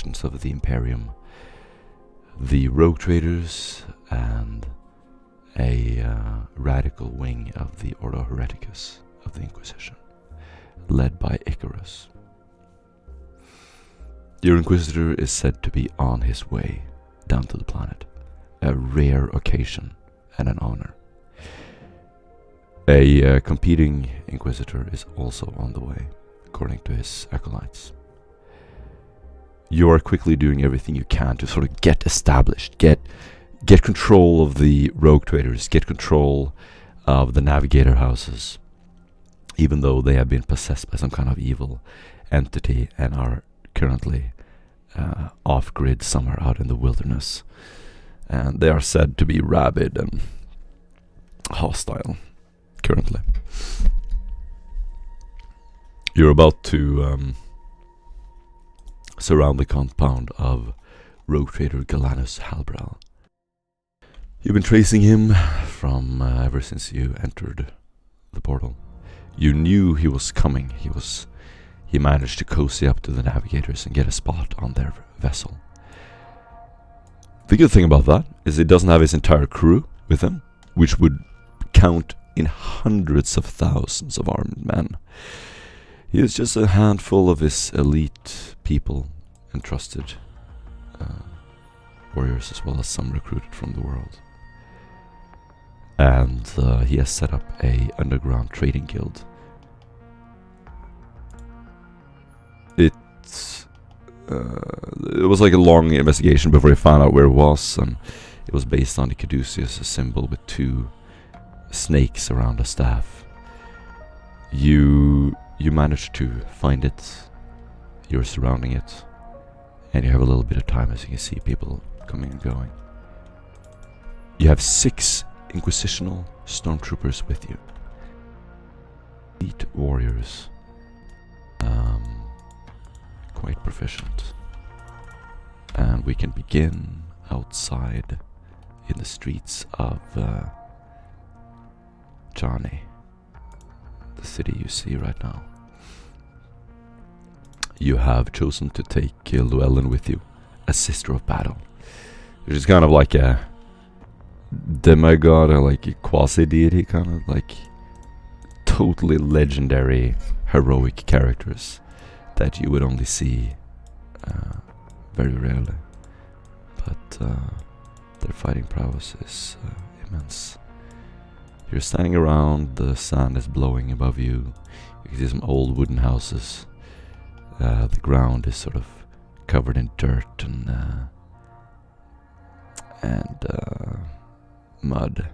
factions of the Imperium, the Rogue Traders, and a radical wing of the Ordo Hereticus of the Inquisition, led by Icarus. Your Inquisitor is said to be on his way down to the planet, a rare occasion and an honor. A competing Inquisitor is also on the way, according to his acolytes. You are quickly doing everything you can to sort of get established, get control of the Rogue Traders, get control of the Navigator houses, even though they have been possessed by some kind of evil entity and are currently off-grid somewhere out in the wilderness. And they are said to be rabid and hostile currently. You're about to surround the compound of Rogue Trader Gallanus Halbrel. You've been tracing him from ever since you entered the portal. You knew he was coming. He managed to cozy up to the navigators and get a spot on their vessel. The good thing about that is he doesn't have his entire crew with him, which would count in hundreds of thousands of armed men. He is just a handful of his elite people and trusted warriors, as well as some recruited from the world. And he has set up a underground trading guild. It was like a long investigation before he found out where it was, and it was based on the caduceus, a symbol with two snakes around a staff. You managed to find it. You're surrounding it, and you have a little bit of time, as you can see people coming and going. You have 6 Inquisitional stormtroopers with you. Elite warriors. Quite proficient. And we can begin outside in the streets of Johnny, the city you see right now. You have chosen to take Llewellyn with you, a sister of battle, which is kind of like a demigod, or like a quasi-deity, kind of like totally legendary heroic characters that you would only see very rarely, but their fighting prowess is immense. You're standing around, the sun is blowing above you, you can see some old wooden houses, the ground is sort of covered in dirt and mud.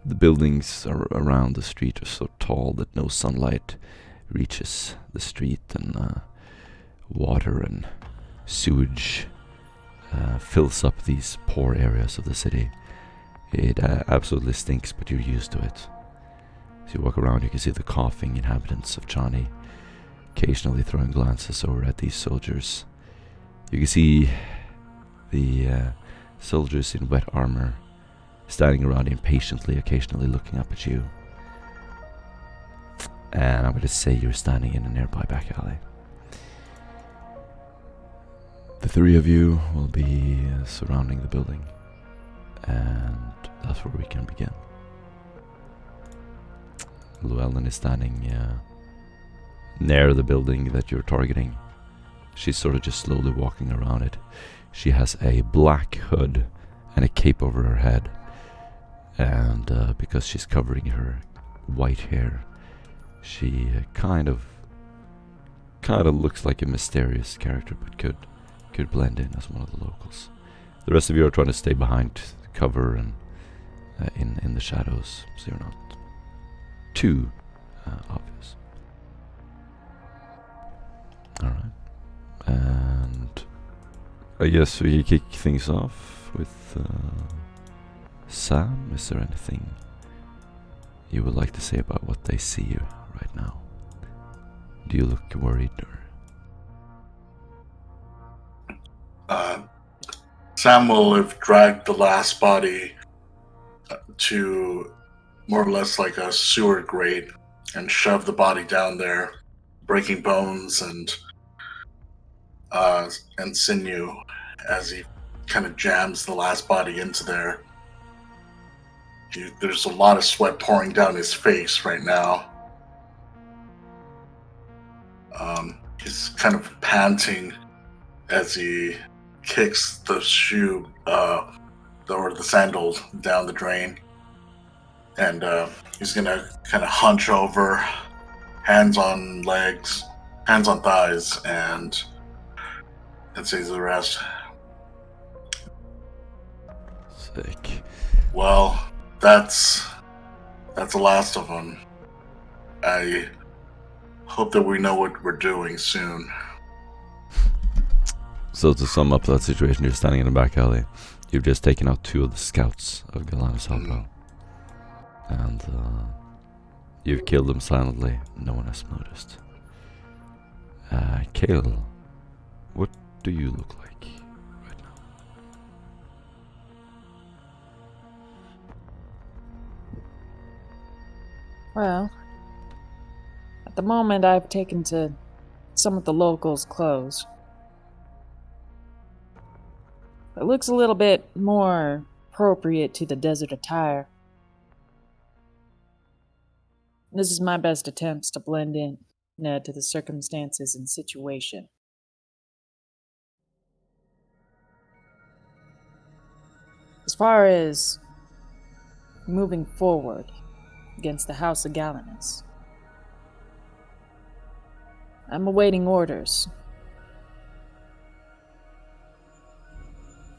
The buildings around the street are so tall that no sunlight reaches the street, and water and sewage fills up these poor areas of the city. It absolutely stinks, but you're used to it. As you walk around, you can see the coughing inhabitants of Johnny, occasionally throwing glances over at these soldiers. You can see the soldiers in wet armor standing around impatiently, occasionally looking up at you. And I'm going to say you're standing in a nearby back alley. The 3 of you will be surrounding the building, and that's where we can begin. Llewellyn is standing near the building that you're targeting. She's sort of just slowly walking around it. She has a black hood and a cape over her head, and because she's covering her white hair, she kind of looks like a mysterious character, but could blend in as one of the locals. The rest of you are trying to stay behind cover and in the shadows, so you're not too obvious. Alright. And I guess we kick things off with Sam. Is there anything you would like to say about what they see you right now? Do you look worried? Or? Sam will have dragged the last body to more or less like a sewer grate and shoved the body down there breaking bones and sinew as he kind of jams the last body into there. There's a lot of sweat pouring down his face right now. He's kind of panting as he kicks the shoe or the sandal down the drain. And he's gonna kind of hunch over, hands on thighs, and say the rest. Sick. Well, that's the last of them. I hope that we know what we're doing soon. So to sum up that situation, you're standing in the back alley. You've just taken out 2 of the scouts of Gallanus Harbor. And you've killed them silently. No one has noticed. Kale, what do you look like right now? Well, at the moment I've taken to some of the locals' clothes. It looks a little bit more appropriate to the desert attire. This is my best attempts to blend in to the circumstances and situation. As far as moving forward against the House of Gallanus, I'm awaiting orders.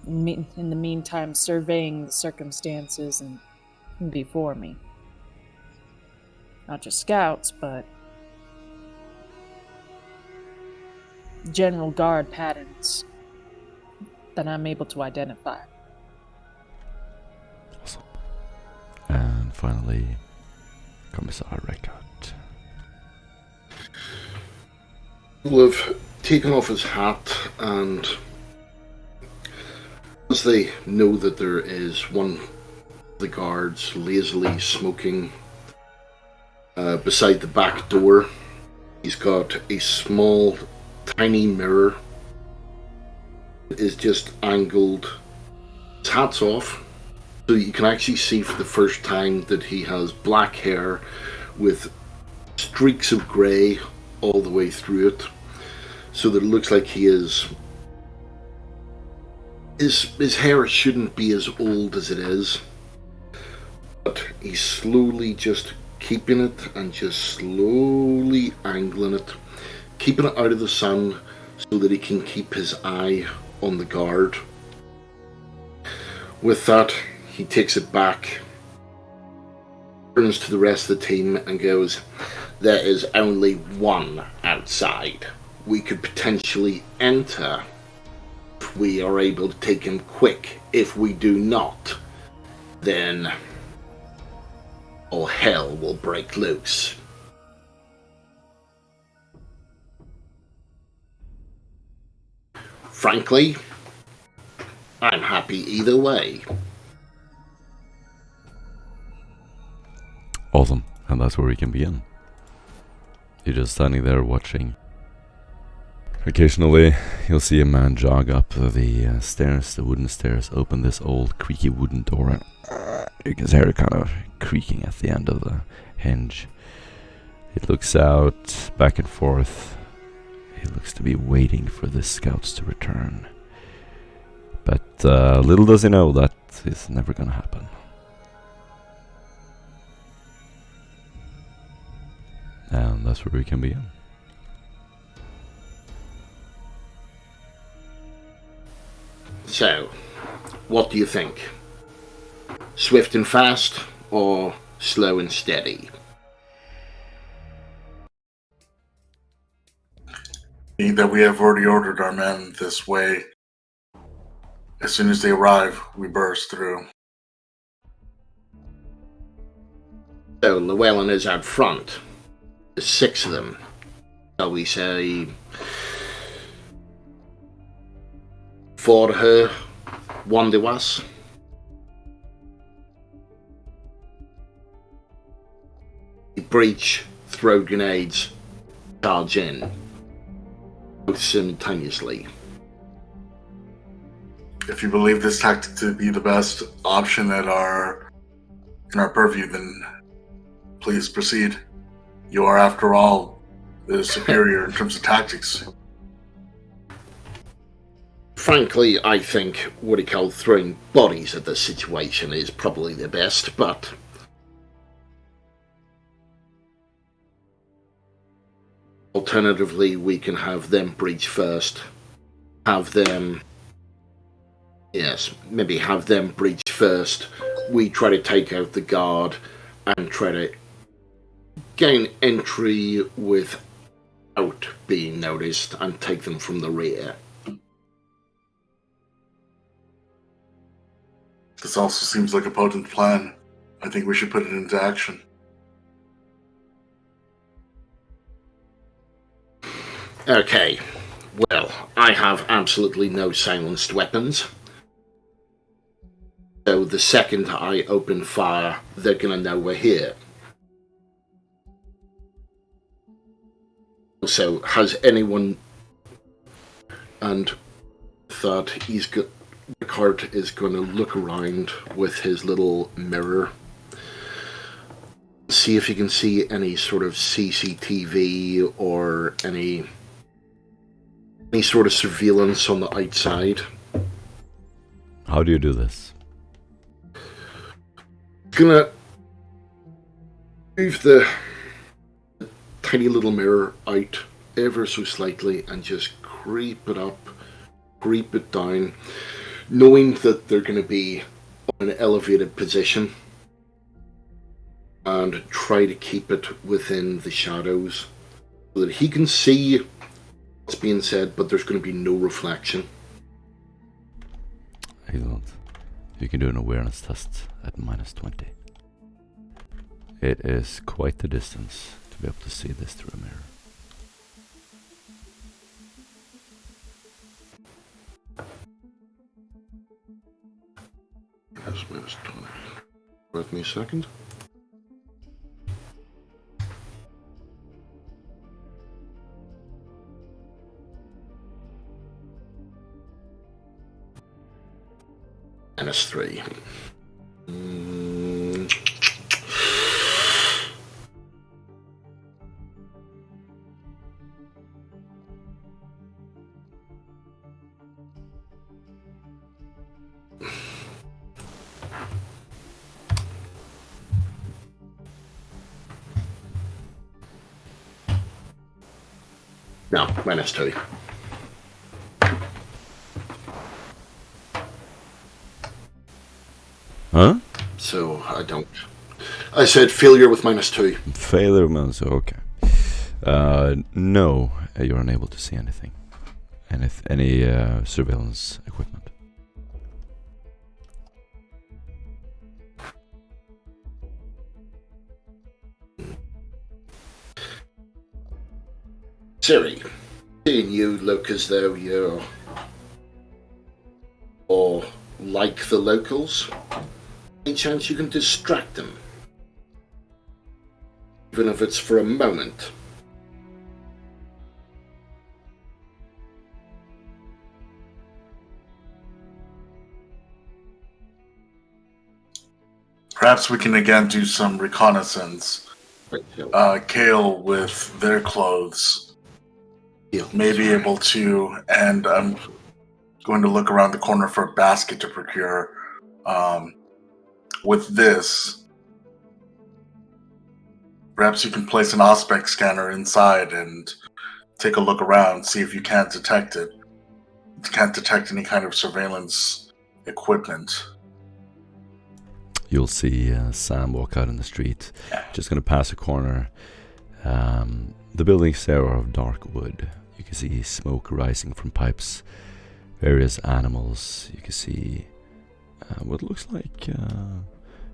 In the meantime, surveying the circumstances and before me. Not just scouts, but general guard patterns that I'm able to identify. Awesome. And finally, Commissar Reckert. Will have taken off his hat, and as they know that there is one of the guards lazily smoking beside the back door, he's got a small, tiny mirror that is just angled. His hat's off, so you can actually see for the first time that he has black hair with streaks of grey all the way through it, so that it looks like he is... His hair shouldn't be as old as it is, but he's slowly just keeping it and just slowly angling it, keeping it out of the sun so that he can keep his eye on the guard. With that, he takes it back, turns to the rest of the team and goes, "There is only one outside. We could potentially enter if we are able to take him quick. If we do not, then all hell will break loose." Frankly, I'm happy either way. Awesome. And that's where we can begin. You're just standing there watching. Occasionally, you'll see a man jog up the stairs, the wooden stairs, open this old creaky wooden door, and you can hear it kind of creaking at the end of the hinge. He looks out, back and forth. He looks to be waiting for the scouts to return. But little does he know that is never gonna happen. And that's where we can begin. So, what do you think? Swift and fast, or slow and steady? That we have already ordered our men this way. As soon as they arrive, we burst through. So, Llewellyn is out front. There's 6 of them. Shall we say 4 to her, 1 to us? Breach, throw grenades, charge in, both simultaneously. If you believe this tactic to be the best option in our purview, then please proceed. You are, after all, the superior in terms of tactics. Frankly, I think what he called throwing bodies at the situation is probably the best, but alternatively, we can have them breach first. Maybe have them breach first. We try to take out the guard and try to gain entry without being noticed and take them from the rear. This also seems like a potent plan. I think we should put it into action. Okay, well, I have absolutely no silenced weapons. So the second I open fire, they're gonna know we're here. So, has anyone... And thought Ricard is gonna look around with his little mirror, see if he can see any sort of CCTV or any sort of surveillance on the outside. How do you do this? Gonna move the tiny little mirror out ever so slightly and just creep it up, creep it down, knowing that they're going to be on an elevated position, and try to keep it within the shadows so that he can see what's being said, but there's going to be no reflection. Excellent. You can do an awareness test at -20. It is quite the distance to be able to see this through a mirror. That's -20. Wait me a second. -3. No, -2. Huh? So I don't. I said failure with -2. Failure means okay. No, you're unable to see anything. Any surveillance equipment. Siri, seeing you look as though you're or like the locals, any chance you can distract them? Even if it's for a moment. Perhaps we can again do some reconnaissance. Kale with their clothes may be able to, and I'm going to look around the corner for a basket to procure. With this, perhaps you can place an Auspex scanner inside and take a look around, see if you can't detect it. If you can't detect any kind of surveillance equipment. You'll see Sam walk out in the street, just going to pass a corner. The buildings there are of dark wood. You can see smoke rising from pipes, various animals. You can see what looks like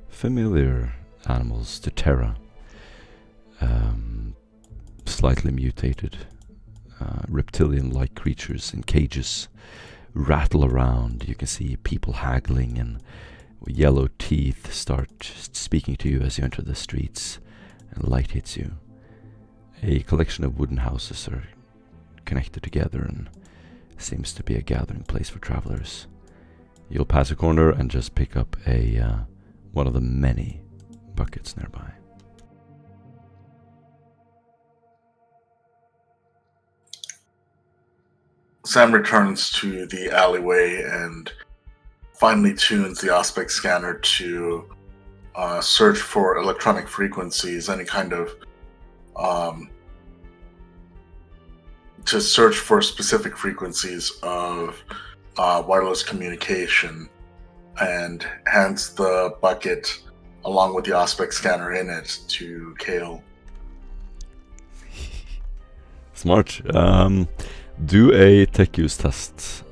familiar animals to Terra. Slightly mutated, reptilian-like creatures in cages rattle around. You can see people haggling, and yellow teeth start speaking to you as you enter the streets, and light hits you. A collection of wooden houses are connected together and seems to be a gathering place for travelers. You'll pass a corner and just pick up one of the many buckets nearby. Sam returns to the alleyway and finally tunes the Auspex scanner to search for electronic frequencies, any kind of to search for specific frequencies of wireless communication, and hands the bucket along with the Auspex scanner in it to Kale. Smart. Do a tech use test,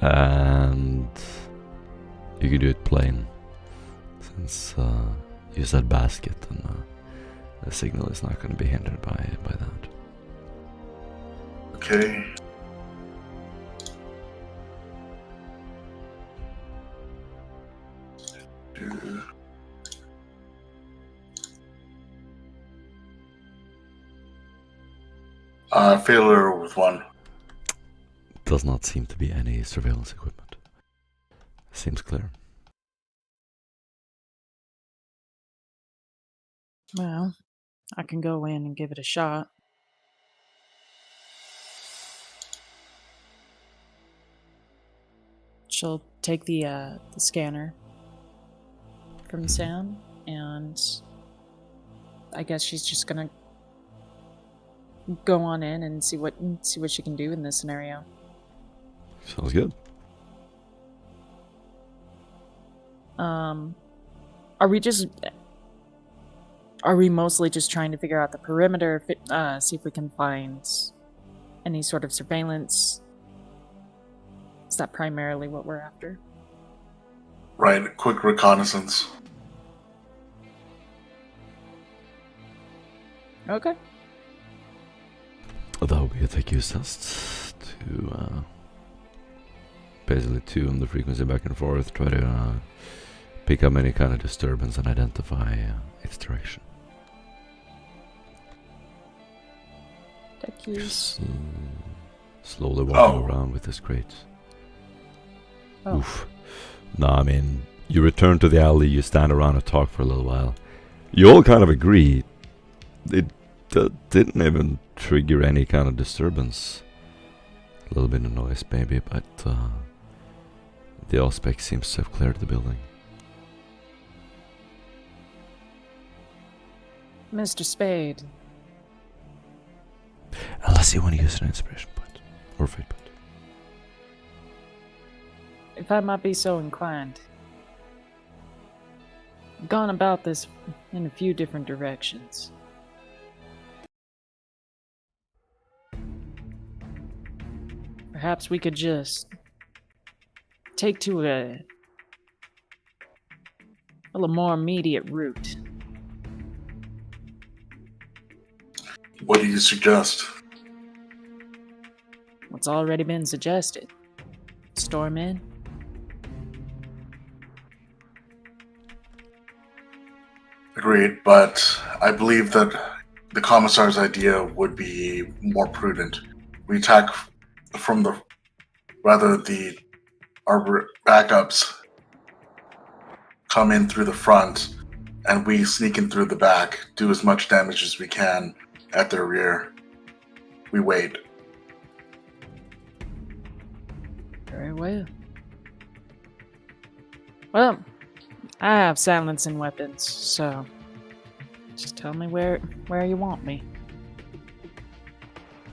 and you can do it plain, since you said basket, and the signal is not going to be hindered by that. Okay. Failure with 1. Does not seem to be any surveillance equipment. Seems clear. Well, I can go in and give it a shot. She'll take the scanner from Sam, and I guess she's just gonna go on in and see what she can do in this scenario. Sounds good. Are we mostly just trying to figure out the perimeter, see if we can find any sort of surveillance? Is that primarily what we're after? Right, quick reconnaissance. Okay. That will be a tech use test to basically tune the frequency back and forth, try to pick up any kind of disturbance and identify its direction. Tech use. Slowly walking around with this crate. Oh. Oof. No, I mean, you return to the alley, you stand around and talk for a little while. You all kind of agree it didn't even trigger any kind of disturbance. A little bit of noise maybe, but the Auspex seems to have cleared the building. Mr. Spade. Unless you want to use an inspiration point or fate point. If I might be so inclined, I've gone about this in a few different directions. Perhaps we could just take to a little more immediate route. What do you suggest? What's already been suggested. Storm in. Agreed, but I believe that the commissar's idea would be more prudent. We attack from our backups come in through the front, and we sneak in through the back, do as much damage as we can at their rear. We wait. Very well. Well, I have silencing weapons, so just tell me where you want me.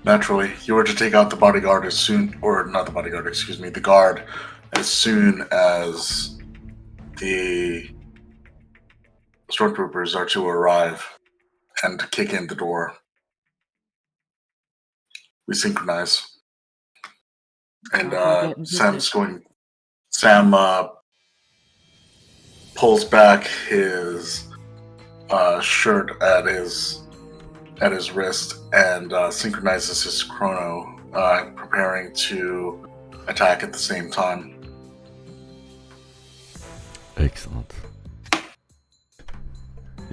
Naturally, you were to take out the bodyguard as soon, or not the bodyguard, excuse me, the guard, as soon as the stormtroopers are to arrive and kick in the door. We synchronize. And Sam pulls back his shirt at his wrist and synchronizes his chrono, preparing to attack at the same time.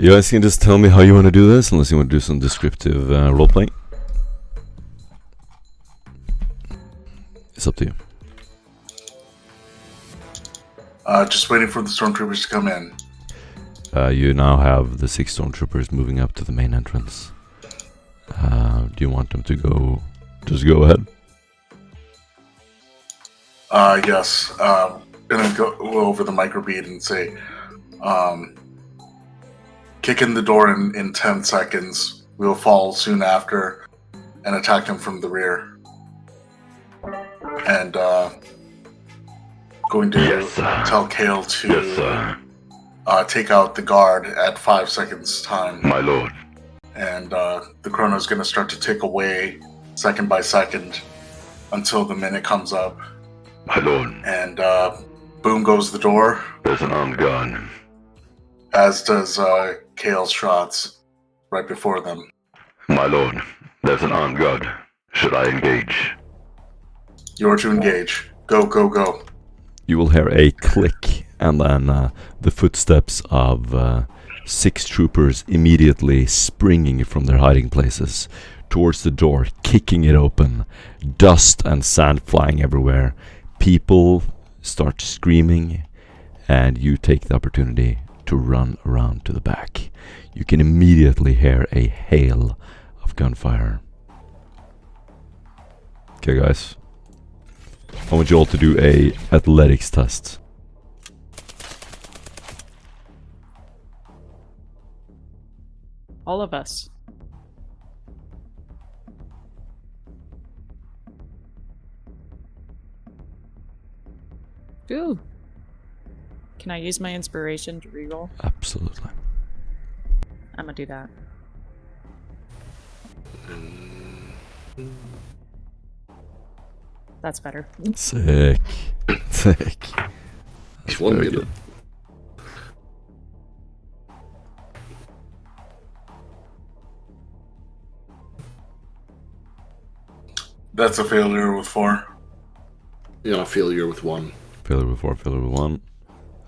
You guys can just tell me how you want to do this, unless you want to do some descriptive role-playing. It's up to you. Just waiting for the stormtroopers to come in. You now have the 6 stormtroopers moving up to the main entrance. Do you want them to go? Just go ahead. Yes. Gonna go over the microbead and say, kick in the door in 10 seconds. We'll fall soon after and attack them from the rear. And going to tell Kale to take out the guard at 5 seconds time. My lord. And the chrono's going to start to tick away second by second until the minute comes up. My lord. And boom goes the door. There's an armed guard. As does Kale's shots right before them. My lord. There's an armed guard. Should I engage? You're to engage. Go, go, go. You will hear a click, and then the footsteps of 6 troopers immediately springing from their hiding places towards the door, kicking it open. Dust and sand flying everywhere. People start screaming, and you take the opportunity to run around to the back. You can immediately hear a hail of gunfire. Okay, guys. I want you all to do a athletics test. All of us. Ooh. Can I use my inspiration to reroll? Absolutely. I'm gonna do that. That's better. Sick. Sick. That's one very minute. That's a failure with 4. You know, failure with 1. Failure with 4, failure with 1,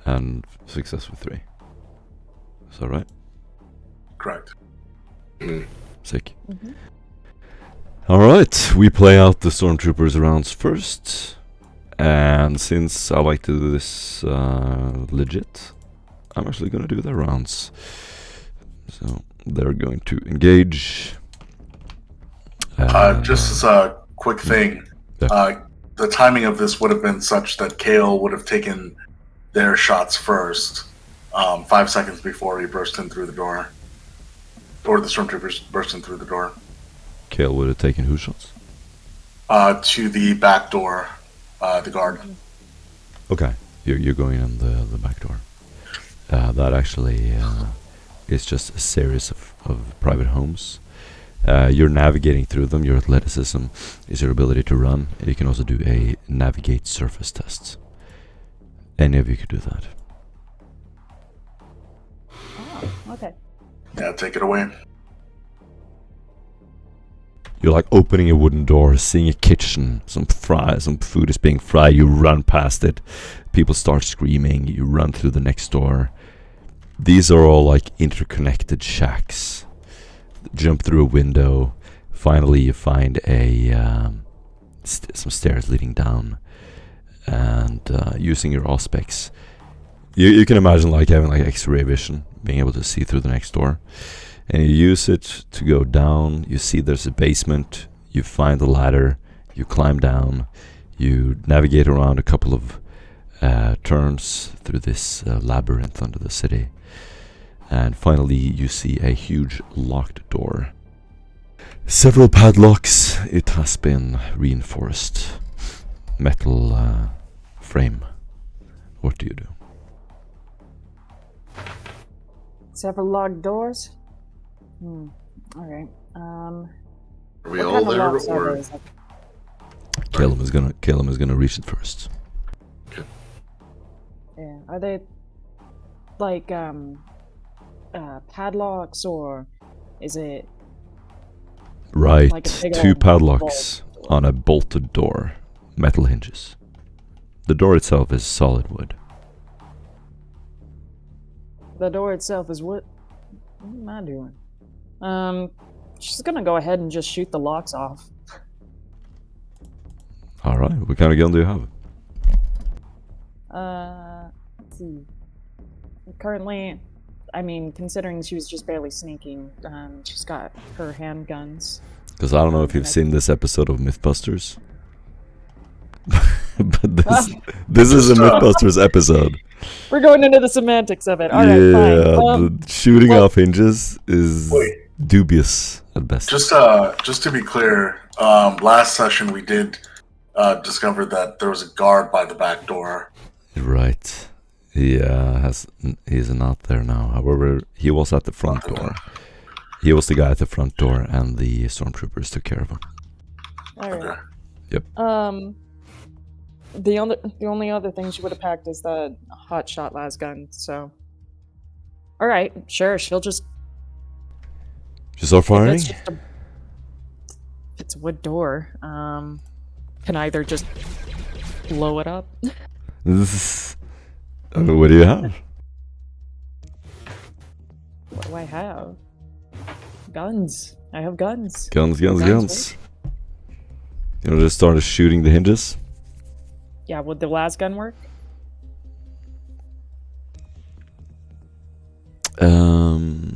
and success with 3. Is that right? Correct. Sick. Alright, we play out the stormtroopers rounds first. And since I like to do this legit, I'm actually going to do their rounds. So they're going to engage. Just as a quick thing, the timing of this would have been such that Kale would have taken their shots first, 5 seconds before he burst in through the door. Or the stormtroopers burst in through the door. Kale would have taken whose shots? To the back door, the guard. Okay, you're going in the back door. That actually is just a series of private homes. You're navigating through them. Your athleticism is your ability to run, and you can also do a navigate surface test. Any of you could do that. Oh, okay. Yeah, take it away. You're like opening a wooden door, seeing a kitchen, some food is being fried, you run past it, people start screaming, you run through the next door. These are all like interconnected shacks. Jump through a window, finally you find a some stairs leading down, and using your auspex, you can imagine like having like X-ray vision, being able to see through the next door. And you use it to go down. You see there's a basement. You find the ladder. You climb down. You navigate around a couple of turns through this labyrinth under the city. And finally you see a huge locked door. Several padlocks. It has been reinforced. Metal frame. What do you do? Several locked doors? Alright. Are we all there, or? Caleb is gonna reach it first. Okay. Yeah. Are they like padlocks, or is it Right, like a big 2 old padlocks vault? on a bolted door, metal hinges. The door itself is solid wood. The door itself is what? What am I doing? She's gonna go ahead and just shoot the locks off. Alright, what kind of gun do you have? Let's see. Currently, I mean, considering she was just barely sneaking, she's got her handguns. Because I don't know if you've seen this episode of Mythbusters. But this is a Mythbusters episode. We're going into the semantics of it. All right, Yeah, fine. the shooting off hinges is dubious at best. Just to be clear, last session we did discover that there was a guard by the back door. Right. He's not there now. However, he was at the front door. He was the guy at the front door, and the stormtroopers took care of him. All right. Okay. Yep. The only other thing she would have packed is the hot shot las gun. So, all right, sure, she'll just. Just start firing? It's a wood door. Can I either just blow it up? What do you have? What do I have? Guns. I have guns. Guns. work. You know, just started shooting the hinges. Yeah, would the las gun work? So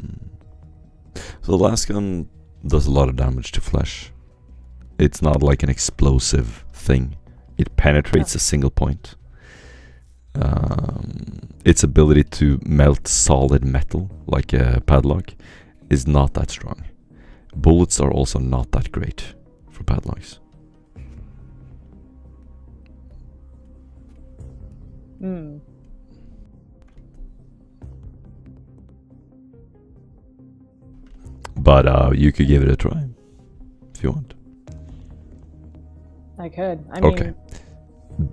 the last gun does a lot of damage to flesh. It's not like an explosive thing. It penetrates a single point. Its ability to melt solid metal, like a padlock, is not that strong. Bullets are also not that great for padlocks. Hmm. But you could give it a try if you want. I could. I mean, Okay.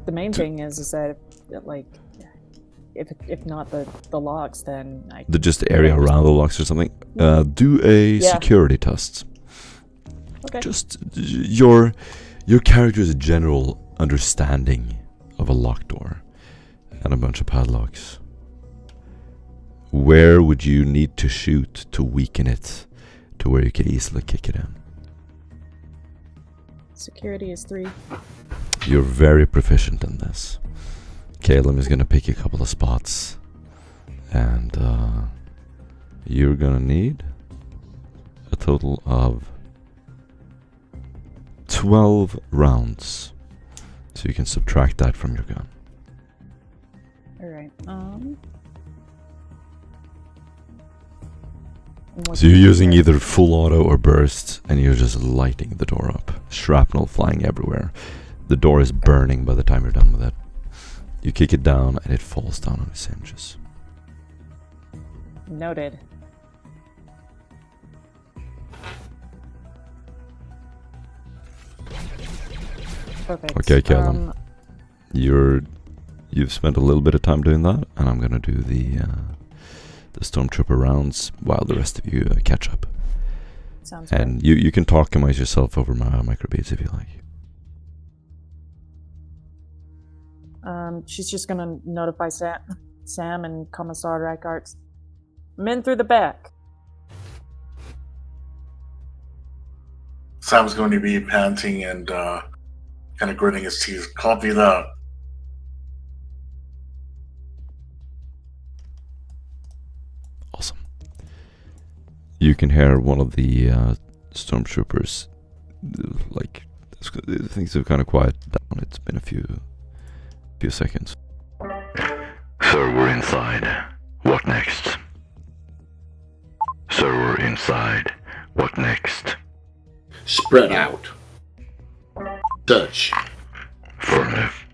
the main thing is that like, if not the locks, then I. Just the area around the locks or something. Do a Yeah. security test. Okay. Just your character's general understanding of a locked door and a bunch of padlocks. Where would you need to shoot to weaken it to where you could easily kick it in? Security is 3. You're very proficient in this. Caleb is gonna pick a couple of spots, and you're gonna need a total of 12 rounds, so you can subtract that from your gun. All right. So you're using either full auto or burst, and you're just lighting the door up. Shrapnel flying everywhere. The door is burning by the time you're done with it. You kick it down, and it falls down on its hinges. Noted. Perfect. Okay, Caleb. You've spent a little bit of time doing that, and I'm gonna do the stormtrooper rounds while the rest of you catch up. Sounds good. And you can talk amongst yourself over my microbeats if you like. She's just gonna notify Sam and Commissar Reichardt. Men through the back. Sam's going to be panting and kind of gritting his teeth. Copy that. Awesome. You can hear one of the stormtroopers, like, things have kind of quieted down. It's been a few seconds. Sir, we're inside. What next? Sir, we're inside. What next? Spread out. Search. Affirmative.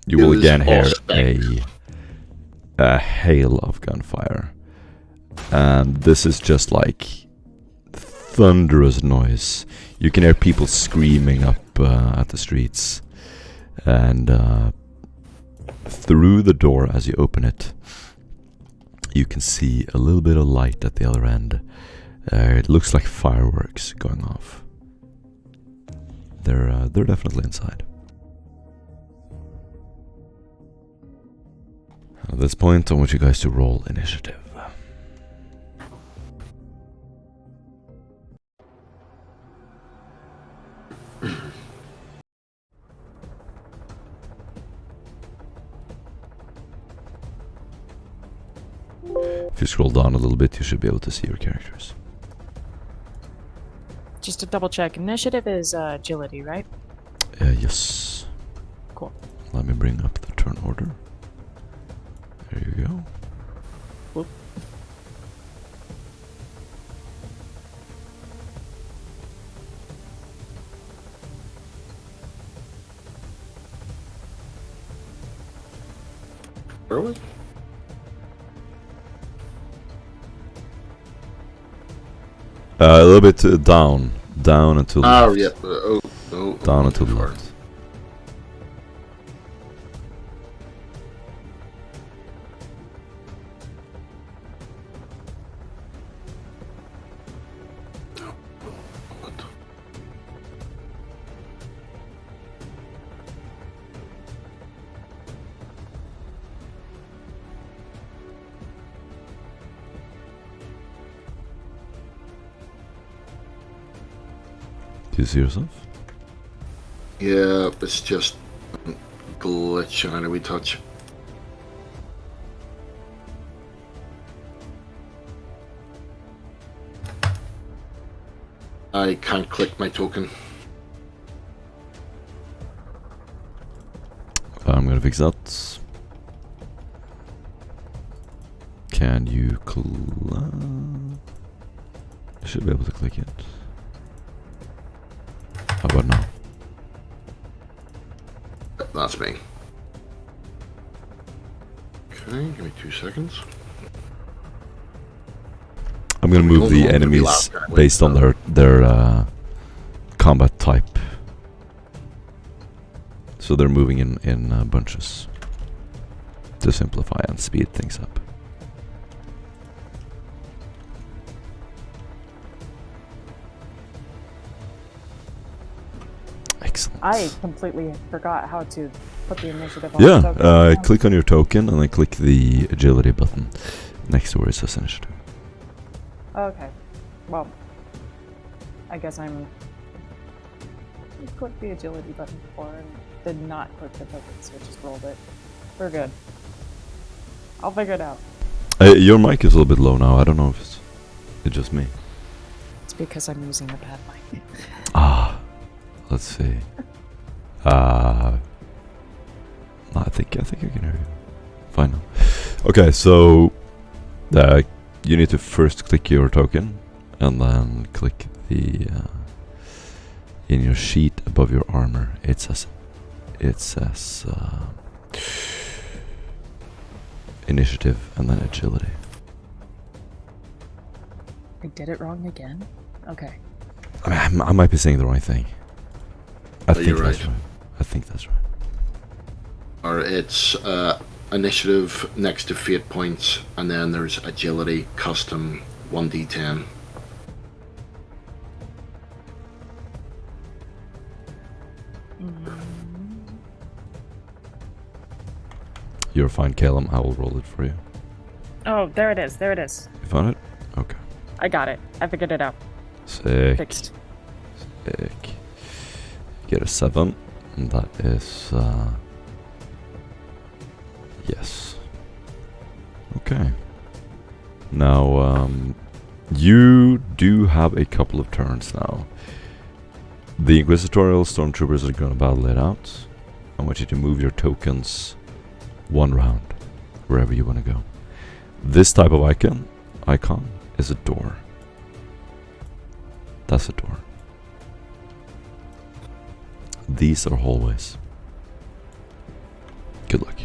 You will Use again hear suspect. a hail of gunfire. And this is just like thunderous noise. You can hear people screaming up at the streets. And through the door, as you open it, you can see a little bit of light at the other end. It looks like fireworks going off. They're definitely inside. At this point, I want you guys to roll initiative. If you scroll down a little bit, you should be able to see your characters. Just to double check, initiative is agility, right? Yes. Cool. Let me bring up the turn order. There you go. Whoop. Where are we? A little bit down. Down and to the Oh, left. yeah. Down and to the left. What? Do you see yourself? Yeah, it's just glitching on a wee touch. I can't click my token. I'm gonna fix that. Can you You should be able to click it. How about now? That's me. Okay, give me 2 seconds. I'm gonna move the enemies based on their combat type. So they're moving in bunches to simplify and speed things up. Excellent. I completely forgot how to put the initiative on. Yeah, the token. click on your token and then click the agility button next to where it says initiative. Okay. Well, I guess I clicked the agility button before and did not click the token, so it just rolled it. We're good. I'll figure it out. Your mic is a little bit low now. I don't know if it's just me. It's because I'm using the bad mic. Let's see. No, I think I can hear you. Fine now. Okay, so you need to first click your token and then click the in your sheet above your armor. It says initiative and then agility. I did it wrong again? Okay. I might be saying the right thing. I think you're that's right. right. I think that's right. Or it's initiative next to fate points, and then there's agility, custom, 1d10. You're fine, Calum. I will roll it for you. Oh, there it is. There it is. You found it? Okay. I got it. I figured it out. Sick. Fixed. Sick. Get a 7. And that is yes. Okay. Now you do have a couple of turns now. The Inquisitorial Stormtroopers are gonna battle it out. I want you to move your tokens 1 round wherever you want to go. This type of icon is a door. That's a door. These are hallways. Good luck.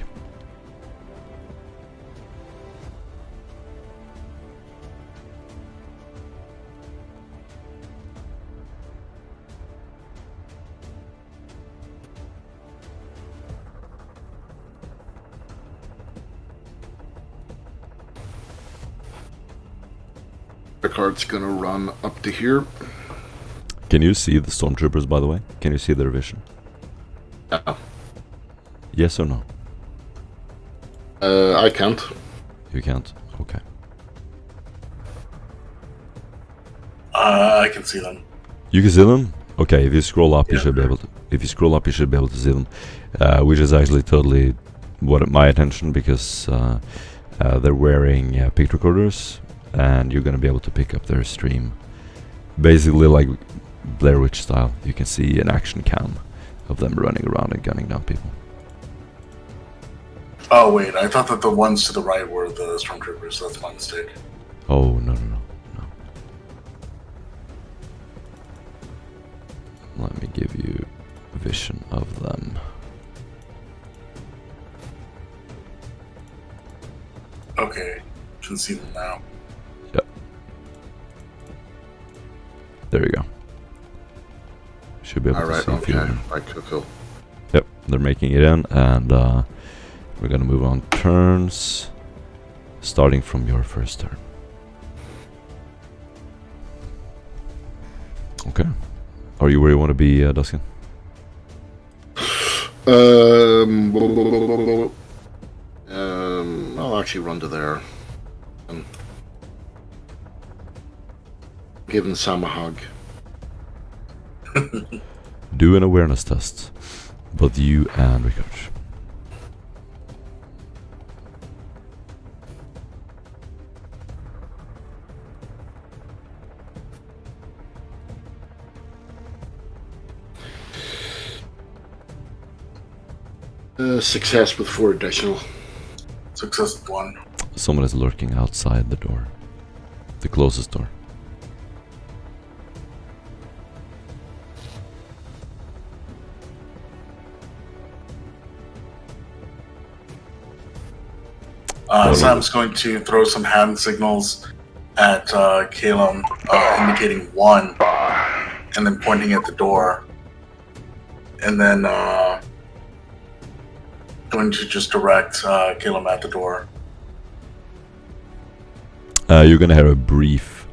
The card's gonna run up to here. Can you see the stormtroopers, by the way? Can you see their vision? Yes or no? I can't. You can't? Okay. I can see them. You can see them? Okay, if you scroll up, you Yeah. should be able to. If you scroll up, you should be able to see them. Which is actually totally my attention, because They're wearing picture recorders, and you're gonna be able to pick up their stream. Basically like Blair Witch style. You can see an action cam of them running around and gunning down people. Oh wait, I thought that the ones to the right were the stormtroopers. That's my mistake. Oh, no. Let me give you a vision of them. Okay, can see them now. Yep. There you go. Should be able to see a few of them. Right, cool. Yep, they're making it in, and we're gonna move on turns, starting from your first turn. Okay. Are you where you want to be, Duskin? I'll actually run to there. Giving Sam a hug. Do an awareness test, both you and Rickard. Success with 4 additional. Success 1. Someone is lurking outside the door. The closest door. Sam's going to throw some hand signals at Calum, indicating 1, and then pointing at the door. And then going to just direct Calum at the door. You're gonna hear a brief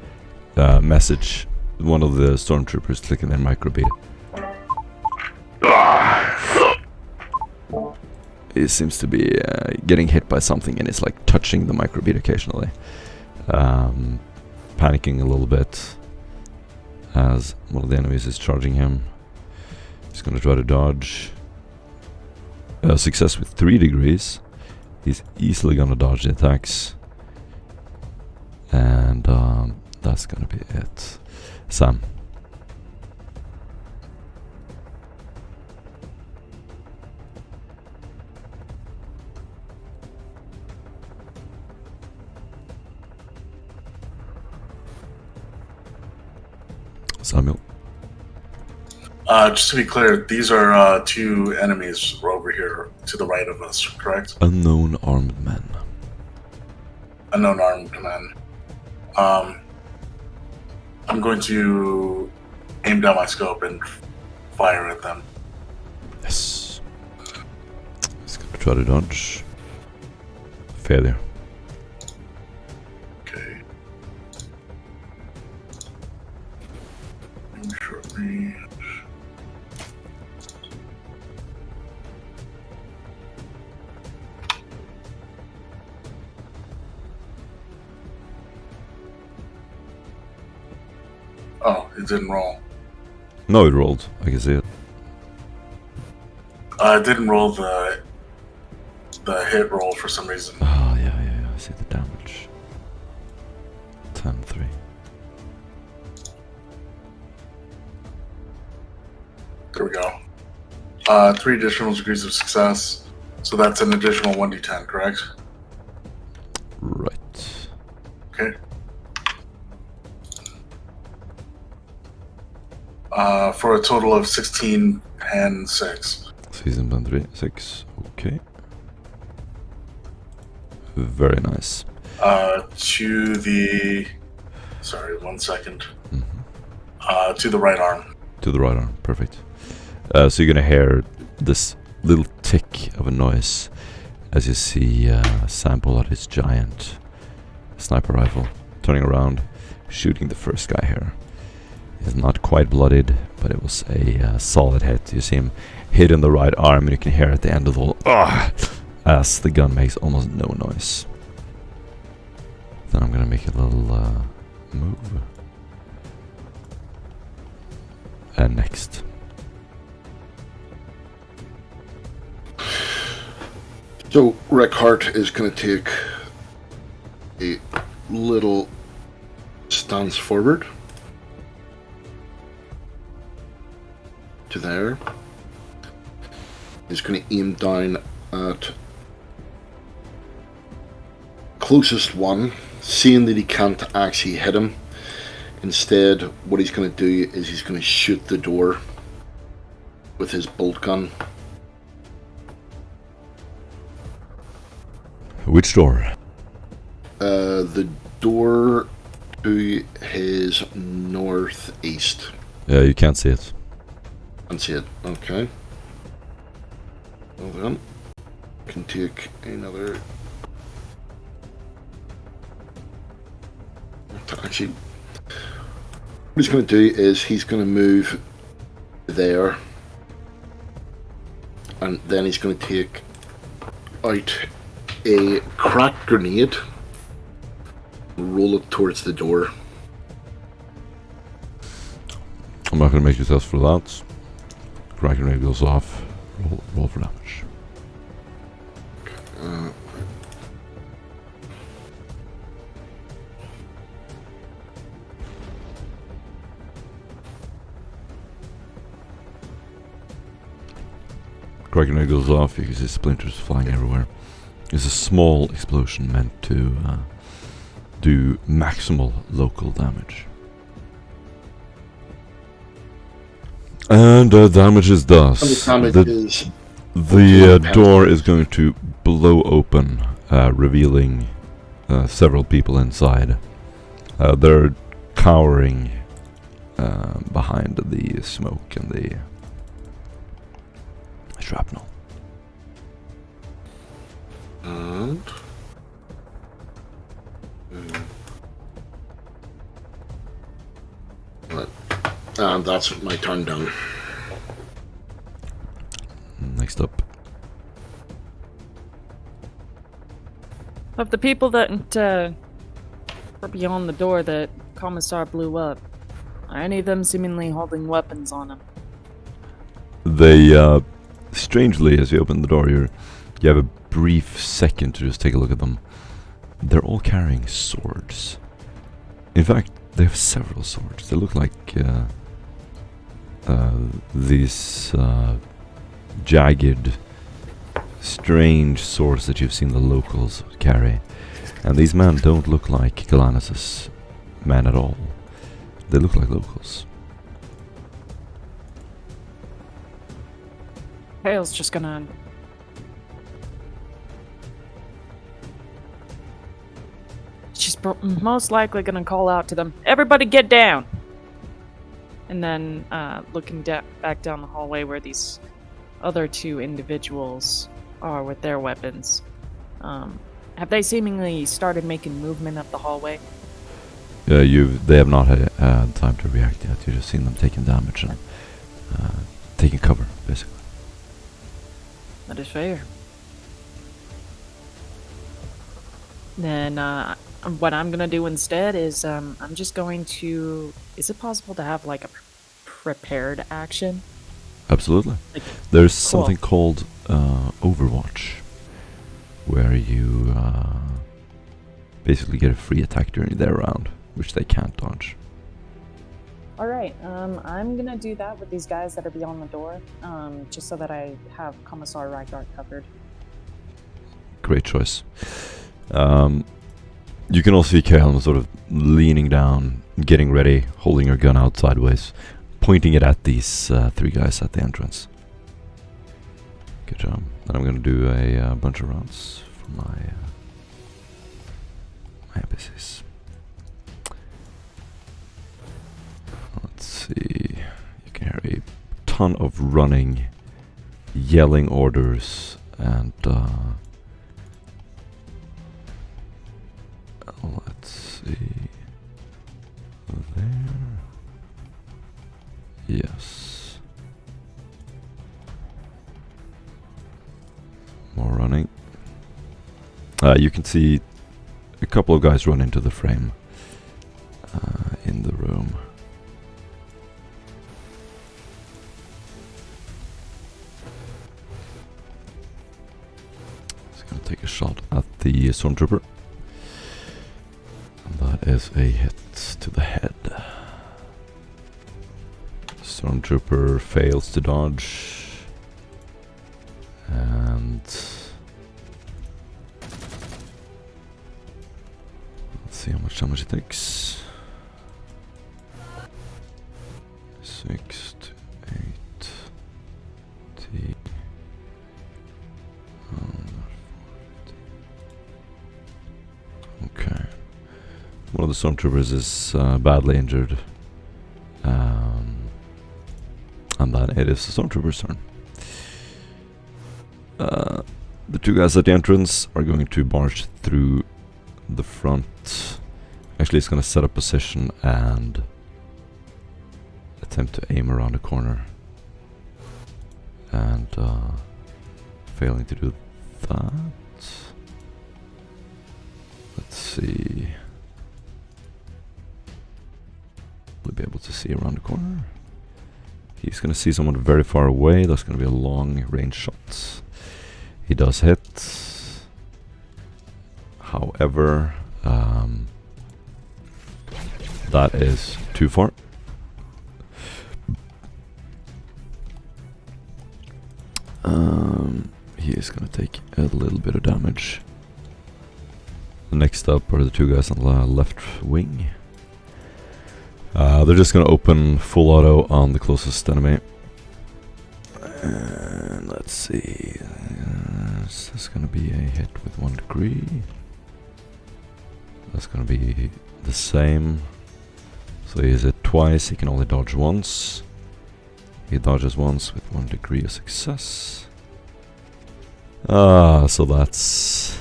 message. One of the stormtroopers clicking their microbeat. He seems to be getting hit by something, and is like touching the microbeat occasionally. Panicking a little bit as one of the enemies is charging him. He's gonna try to dodge. Success with 3 degrees. He's easily gonna dodge the attacks. And that's gonna be it. Sam. Samuel. Just to be clear, these are 2 enemies over here to the right of us, correct? Unknown armed men. Unknown armed men. I'm going to aim down my scope and fire at them. Yes. He's gonna try to dodge. Failure. Okay. Short range. Oh, it didn't roll. No, it rolled. I can see it. It didn't roll the hit roll for some reason. Oh, yeah. I see the damage. 10-3. There we go. 3 additional degrees of success. So that's an additional 1d10, correct? Right. Okay. For a total of 16 and 6. Season band 3, 6. Okay. Very nice. To the... Sorry, 1 second. Mm-hmm. To the right arm. To the right arm, perfect. So you're gonna hear this little tick of a noise as you see Sam pull out his giant sniper rifle, turning around, shooting the first guy here. He's not quite bloodied, but it was a solid hit. You see him hit in the right arm, and you can hear at the end of the whole as the gun makes almost no noise. Then I'm gonna make a little move. And next. So Rick Hart is going to take little stance forward to there. He's going to aim down at closest one, seeing that he can't actually hit him. Instead, what he's going to do is he's going to shoot the door with his bolt gun. Which door? The door to his northeast. Yeah, you can't see it. Can't see it. Okay. Hold on. Can take another. Actually, what he's going to do is he's going to move there, and then he's going to take out a cracked grenade, roll it towards the door. I'm not going to make you test for that. Crack grenade goes off. Roll for damage. Crack grenade goes off. You can see splinters flying everywhere. It's a small explosion meant to do maximal local damage. And damage is thus. The door is going to blow open, revealing several people inside. They're cowering behind the smoke and the shrapnel. And that's my turn done. Next up. Of the people that were beyond the door that Commissar blew up, are any of them seemingly holding weapons on them? They, strangely, as you open the door, you have a brief second to just take a look at them. They're all carrying swords. In fact, they have several swords. They look like these jagged, strange swords that you've seen the locals carry. And these men don't look like Gallanus' men at all. They look like locals. Hale's just gonna... She's most likely gonna call out to them, "Everybody get down!" And then, looking back down the hallway where these other two individuals are with their weapons. Have they seemingly started making movement up the hallway? They have not had time to react yet. You've just seen them taking damage and taking cover, basically. That is fair. Then, what I'm gonna do instead is, I'm just going to... Is it possible to have, like, a prepared action? Absolutely. Like, There's cool. something called Overwatch, where you basically get a free attack during their round, which they can't dodge. Alright, I'm gonna do that with these guys that are beyond the door, just so that I have Commissar Rygart covered. Great choice. You can also see Kaelin sort of leaning down, getting ready, holding her gun out sideways, pointing it at these three guys at the entrance. Good job. Then I'm going to do a bunch of rounds for my NPCs. Let's see. You can hear a ton of running, yelling orders, and let's see. There. Yes. More running. You can see a couple of guys run into the frame in the room. Just gonna take a shot at the stormtrooper. is a hit to the head. Stormtrooper fails to dodge. And let's see how much damage it takes. 6 to 8 T. Okay. One of the stormtroopers is badly injured. And then it is the stormtrooper's turn. The two guys at the entrance are going to march through the front. Actually, he's going to set up position and attempt to aim around the corner. And failing to do that. Let's see. We'll be able to see around the corner. He's going to see someone very far away. That's going to be a long range shot. He does hit. However, that is too far. He is going to take a little bit of damage. Next up are the two guys on the left wing. They're just going to open full auto on the closest enemy. And let's see. This is going to be a hit with 1 degree. That's going to be the same. So he hits it twice. He can only dodge once. He dodges once with 1 degree of success. So that's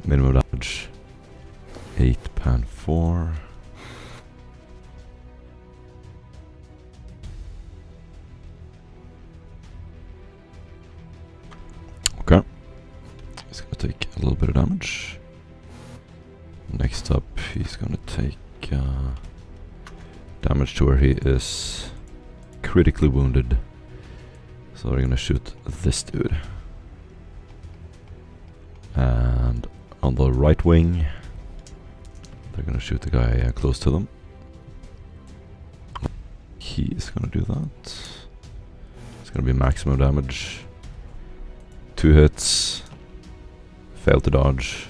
minimum damage. 8 pan 4. Okay. He's gonna take a little bit of damage. Next up, he's gonna take damage to where he is critically wounded. So they're gonna shoot this dude. And on the right wing, they're gonna shoot the guy close to them. He is gonna do that. It's gonna be maximum damage. 2 hits. Fail to dodge.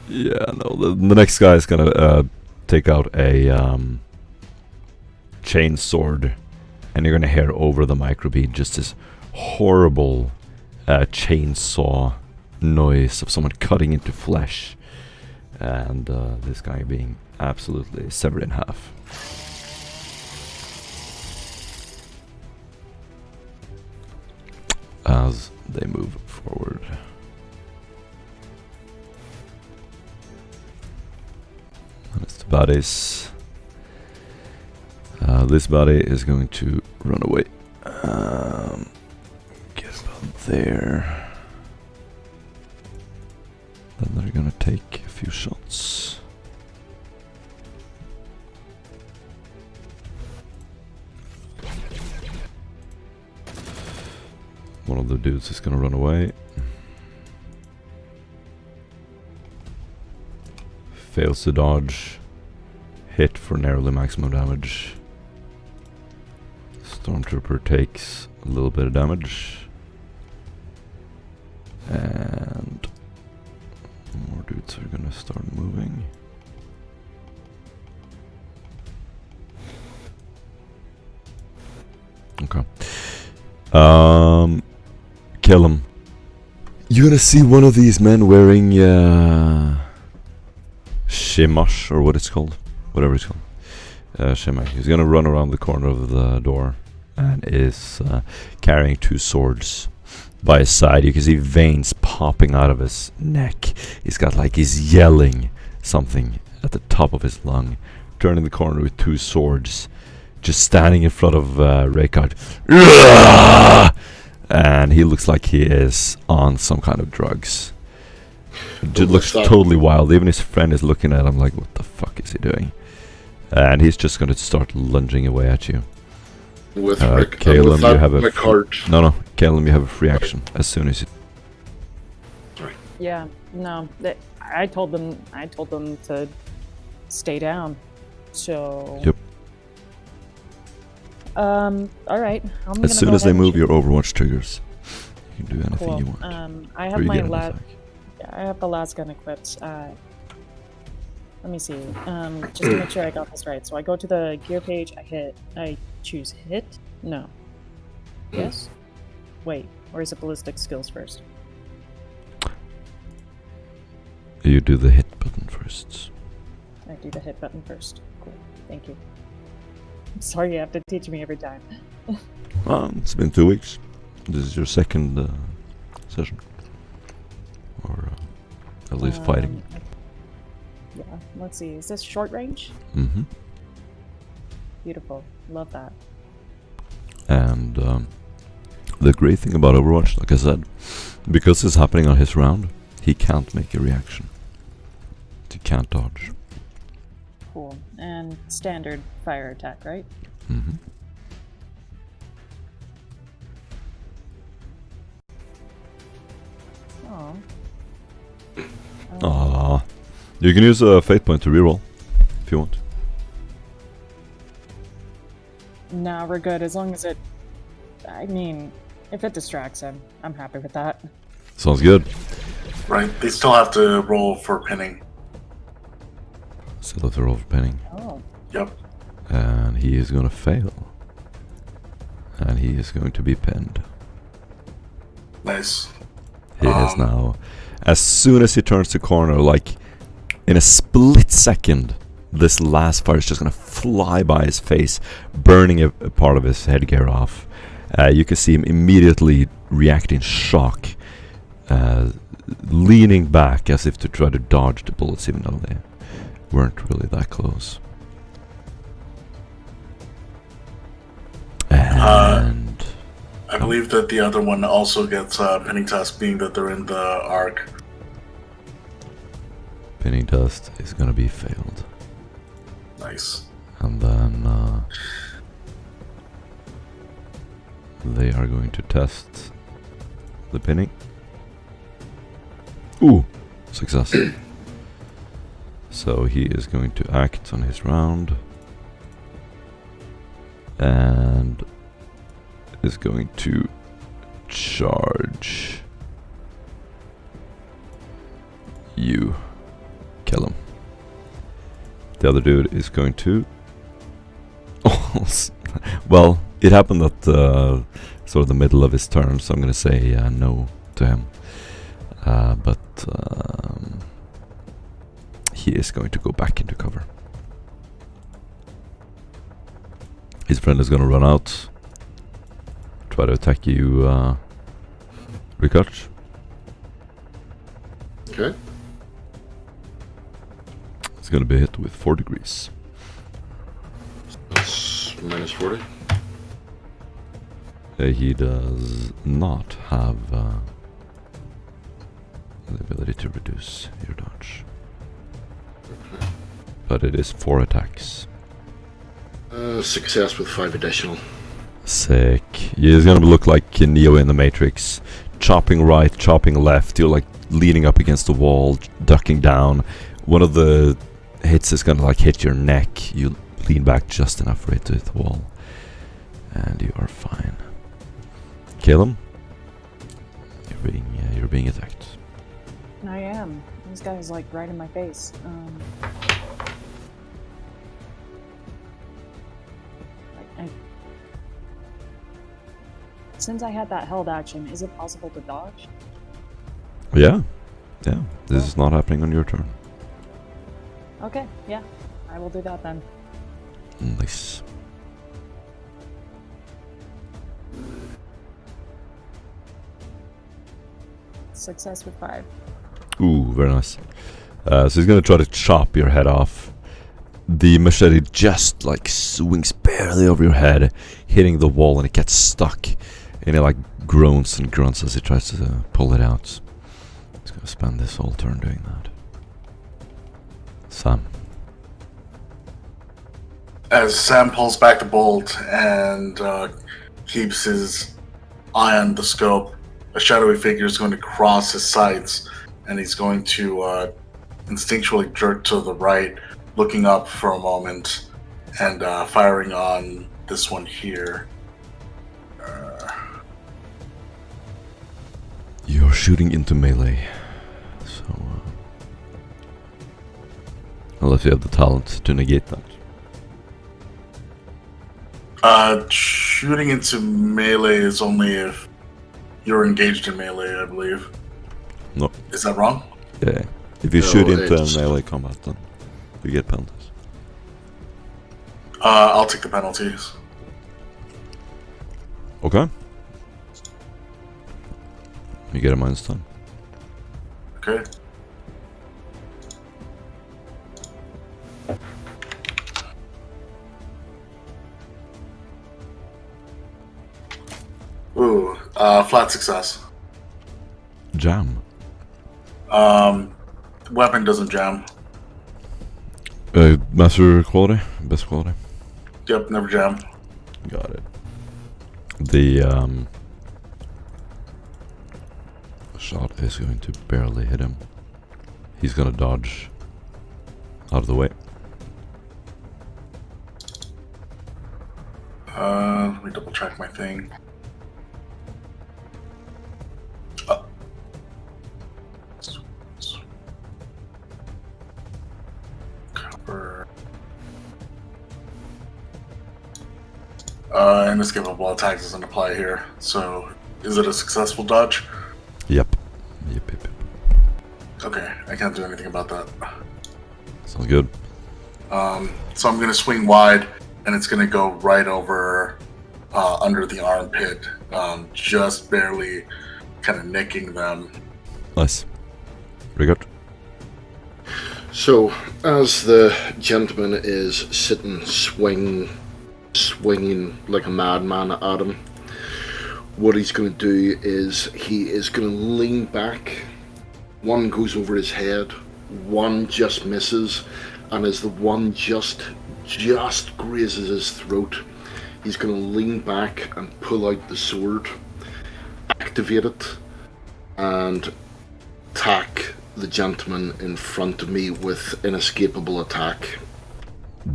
Yeah, no, the next guy is gonna take out a chain sword, and you're gonna hear over the microbeat just this horrible chainsaw noise of someone cutting into flesh, and this guy being absolutely severed in half. As they move forward. And it's the baddies. This baddie is going to run away. Get about there. Then they're gonna take a few shots. One of the dudes is gonna run away. Fails to dodge. Hit for narrowly maximum damage. Stormtrooper takes a little bit of damage. And more dudes are gonna start moving. Okay. Kill him. You're gonna see one of these men wearing shimash, or what it's called, whatever it's called. Shimash. He's gonna run around the corner of the door and is carrying 2 swords by his side. You can see veins popping out of his neck. He's yelling something at the top of his lung, turning the corner with 2 swords, just standing in front of Raykard. And he looks like he is on some kind of drugs. It looks totally wild. Even his friend is looking at him like, what the fuck is he doing? And he's just going to start lunging away at you. With Calum, you have a Ricard. Calum, you have a free action as soon as you. Yeah, no. I told them to stay down. So. Yep. All right. As soon as they move your Overwatch triggers, you can do anything cool. you want. I Or have you my get an last. attack. Yeah, I have the last gun equipped. Let me see. Just to make sure I got this right. So I go to the gear page. I choose hit. No. Yes. Wait. Or is it ballistic skills first? You do the hit button first. I do the hit button first. Cool. Thank you. I'm sorry you have to teach me every time. Well, it's been 2 weeks. This is your second session. Or at least fighting. Yeah, let's see. Is this short range? Mm-hmm. Beautiful. Love that. And the great thing about Overwatch, like I said, because it's happening on his round, he can't make a reaction. He can't dodge. Cool. And standard fire attack, right? Mm-hmm. Oh. Aww. You can use a fate point to reroll if you want. No, we're good. As long as it... I mean, if it distracts him, I'm happy with that. Sounds good. Right, they still have to roll for pinning. Still have to roll for pinning. Oh. Yep. And he is gonna fail. And he is going to be pinned. Nice. He is now. As soon as he turns the corner, like in a split second, this last fire is just gonna fly by his face, burning a part of his headgear off. You can see him immediately react in shock, leaning back as if to try to dodge the bullets, even though they weren't really that close. And I believe that the other one also gets pinning test, being that they're in the arc. pinning test is gonna be failed. Nice. And then they are going to test the pinning. Ooh, success. So he is going to act on his round and is going to charge you. Kill him. The other dude is going to... well, it happened at sort of the middle of his turn, so I'm going to say no to him. But he is going to go back into cover. His friend is going to run out, try to attack you, Ricard. Okay. It's going to be hit with 4 degrees. That's minus 40. He does not have the ability to reduce your dodge. Okay. But it is 4 attacks. Success with 5 additional. Sick. He's gonna look like Neo in the Matrix. Chopping right, chopping left. You're like leaning up against the wall, ducking down. One of the hits is gonna like hit your neck. You lean back just enough for it to hit the wall. And you are fine. Kill him. You're being attacked. I am. This guy's like right in my face. Since I had that held action, is it possible to dodge? Yeah. Yeah. This is not happening on your turn. Okay, yeah. I will do that then. Nice. Success with 5. Ooh, very nice. So he's gonna try to chop your head off. The machete just like swings barely over your head, hitting the wall, and it gets stuck. And it like groans and grunts as he tries to pull it out. He's gonna spend this whole turn doing that. Sam. as Sam pulls back the bolt and keeps his eye on the scope, a shadowy figure is going to cross his sights, and he's going to instinctually jerk to the right, looking up for a moment, and firing on this one here. You're shooting into melee, so unless you have the talent to negate that. Shooting into melee is only if you're engaged in melee, I believe. No. Is that wrong? Yeah. If you shoot into melee combat, then you get penalties. I'll take the penalties. Okay. You get a -10. Okay. Ooh, flat success. Jam. Weapon doesn't jam. Master quality? Best quality? Yep, never jam. Got it. The shot is going to barely hit him. He's gonna dodge out of the way. Let me double check my thing. Cover. Inescapable attack doesn't apply here. So, is it a successful dodge? Yep. Okay, I can't do anything about that. Sounds good. So I'm gonna swing wide, and it's gonna go right over under the armpit, just barely kind of nicking them. Nice. Very good. So, as the gentleman is sitting swinging like a madman at him, what he's going to do is he is going to lean back. One goes over his head, one just misses, and as the one just grazes his throat, he's going to lean back and pull out the sword, activate it, and attack the gentleman in front of me with inescapable attack.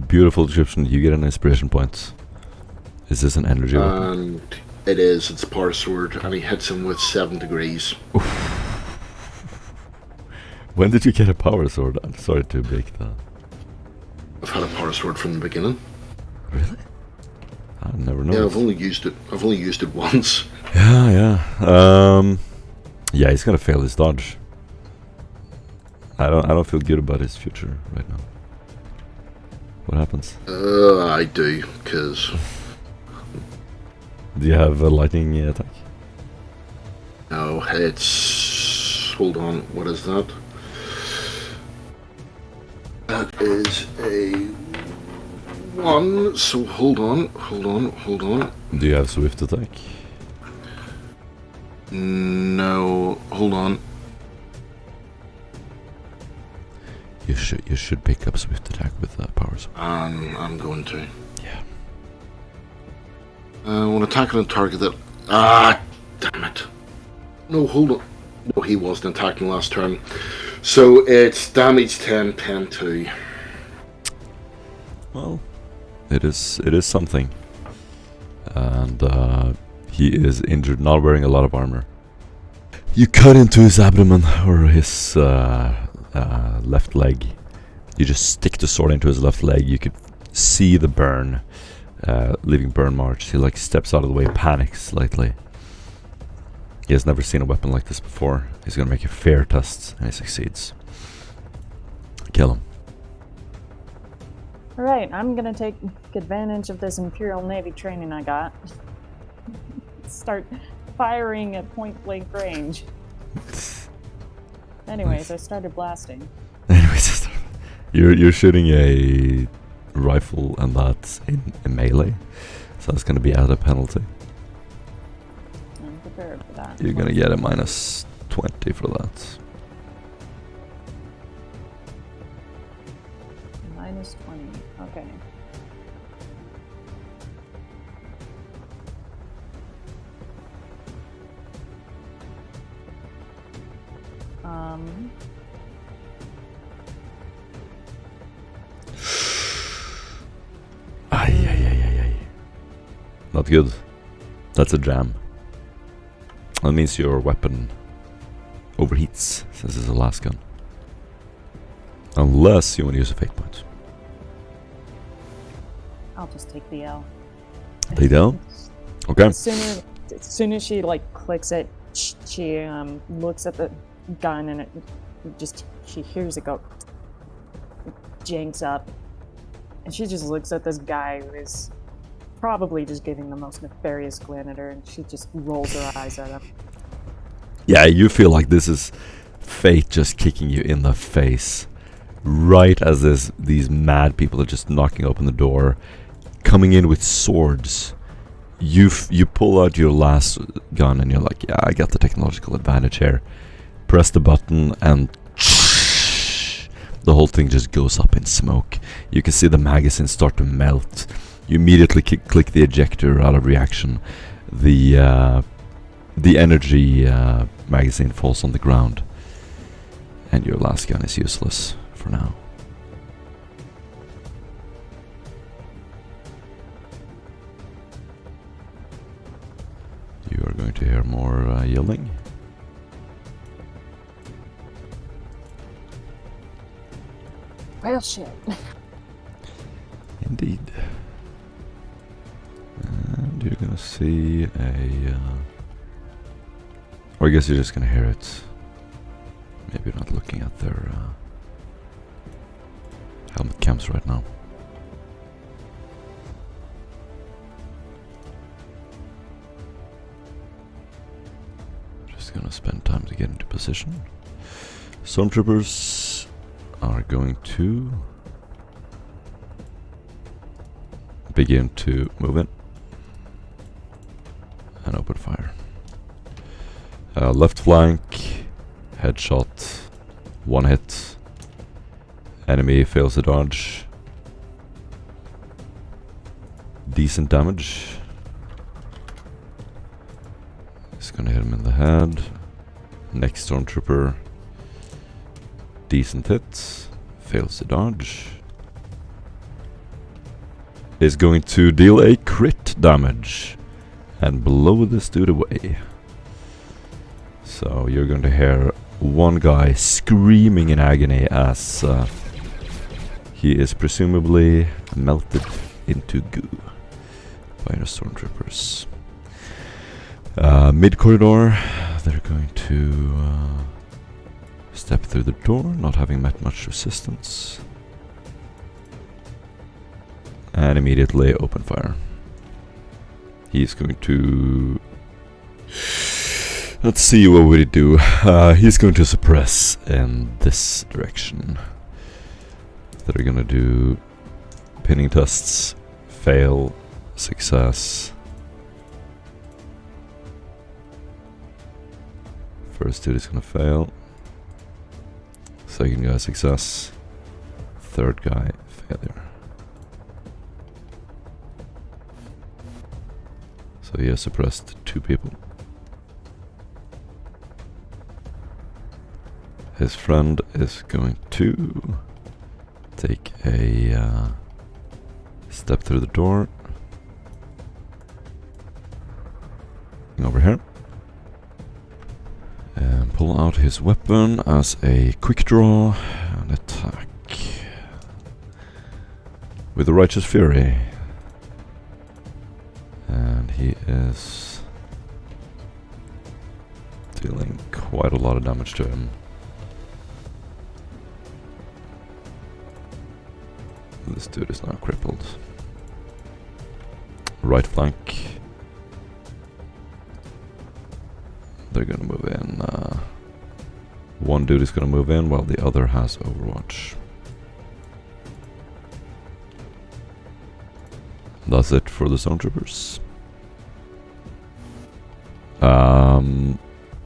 Beautiful description. You get an inspiration point. Is this an energy weapon? And it is. It's a power sword, and he hits him with 7 degrees. When did you get a power sword? I'm sorry to break that. I've had a power sword from the beginning. Really? I never know. Yeah, I've only used it once. Yeah. Yeah, he's gonna fail his dodge. I don't feel good about his future right now. What happens? I do, because... Do you have a lightning attack? No, it's... Hold on, what is that? That is a 1, so hold on. Do you have swift attack? No, hold on. You should pick up swift attack with that power sword. I'm going to. Yeah. When attacking a target that... Ah, damn it. No, hold on. No, he wasn't attacking last turn. So it's damage 10, pen 2. Well, it is something. And he is injured, not wearing a lot of armor. You cut into his abdomen or his left leg. You just stick the sword into his left leg. You could see the burn, leaving burn marks. He like steps out of the way, panics slightly. He has never seen a weapon like this before. He's gonna make a fear test, and he succeeds. Kill him. Alright, I'm gonna take advantage of this Imperial Navy training I got. Start firing at point blank range. Anyways, I started blasting. Anyways, you're shooting a rifle, and that's in melee, so it's gonna be at a penalty. I'm prepared for that. You're gonna get a -20 for that. -20. Okay. Ay. Not good. That's a jam. That means your weapon overheats, since it's a last gun. Unless you want to use a fate point. I'll just take the L. Take the L? Okay. As soon as she like clicks it, she looks at the gun and she hears it go jinx up, and she just looks at this guy who is probably just giving the most nefarious grin at her, and she just rolls her eyes at him. Yeah, you feel like this is fate just kicking you in the face, right as these mad people are just knocking open the door, coming in with swords. You pull out your last gun and you're like, yeah, I got the technological advantage here. Press the button and the whole thing just goes up in smoke. You can see the magazine start to melt. You immediately click the ejector out of reaction. The energy magazine falls on the ground, and your last gun is useless for now. You are going to hear more yelling. Well, shit. Indeed. And you're gonna see a... or I guess you're just gonna hear it. Maybe you're not looking at their helmet cams right now. Just gonna spend time to get into position. Stormtroopers are going to begin to move in and open fire. Left flank, headshot, one hit. Enemy fails to dodge. Decent damage. Just gonna hit him in the head. Next stormtrooper. Decent hit. Fails to dodge. Is going to deal a crit damage and blow this dude away. So you're going to hear one guy screaming in agony as he is presumably melted into goo by the stormtroopers. Mid corridor, they're going to step through the door, not having met much resistance. And immediately open fire. He's going to... let's see, what would he do? He's going to suppress in this direction. They're gonna do pinning tests. Fail. Success. First dude is gonna fail. Second guy success. Third guy failure. So he has suppressed 2 people. His friend is going to take a step through the door. Over here. And pull out his weapon as a quick draw and attack. With a Righteous Fury. And he is dealing quite a lot of damage to him. This dude is now crippled. Right flank. They're gonna move in. One dude is gonna move in while the other has Overwatch. That's it for the stormtroopers.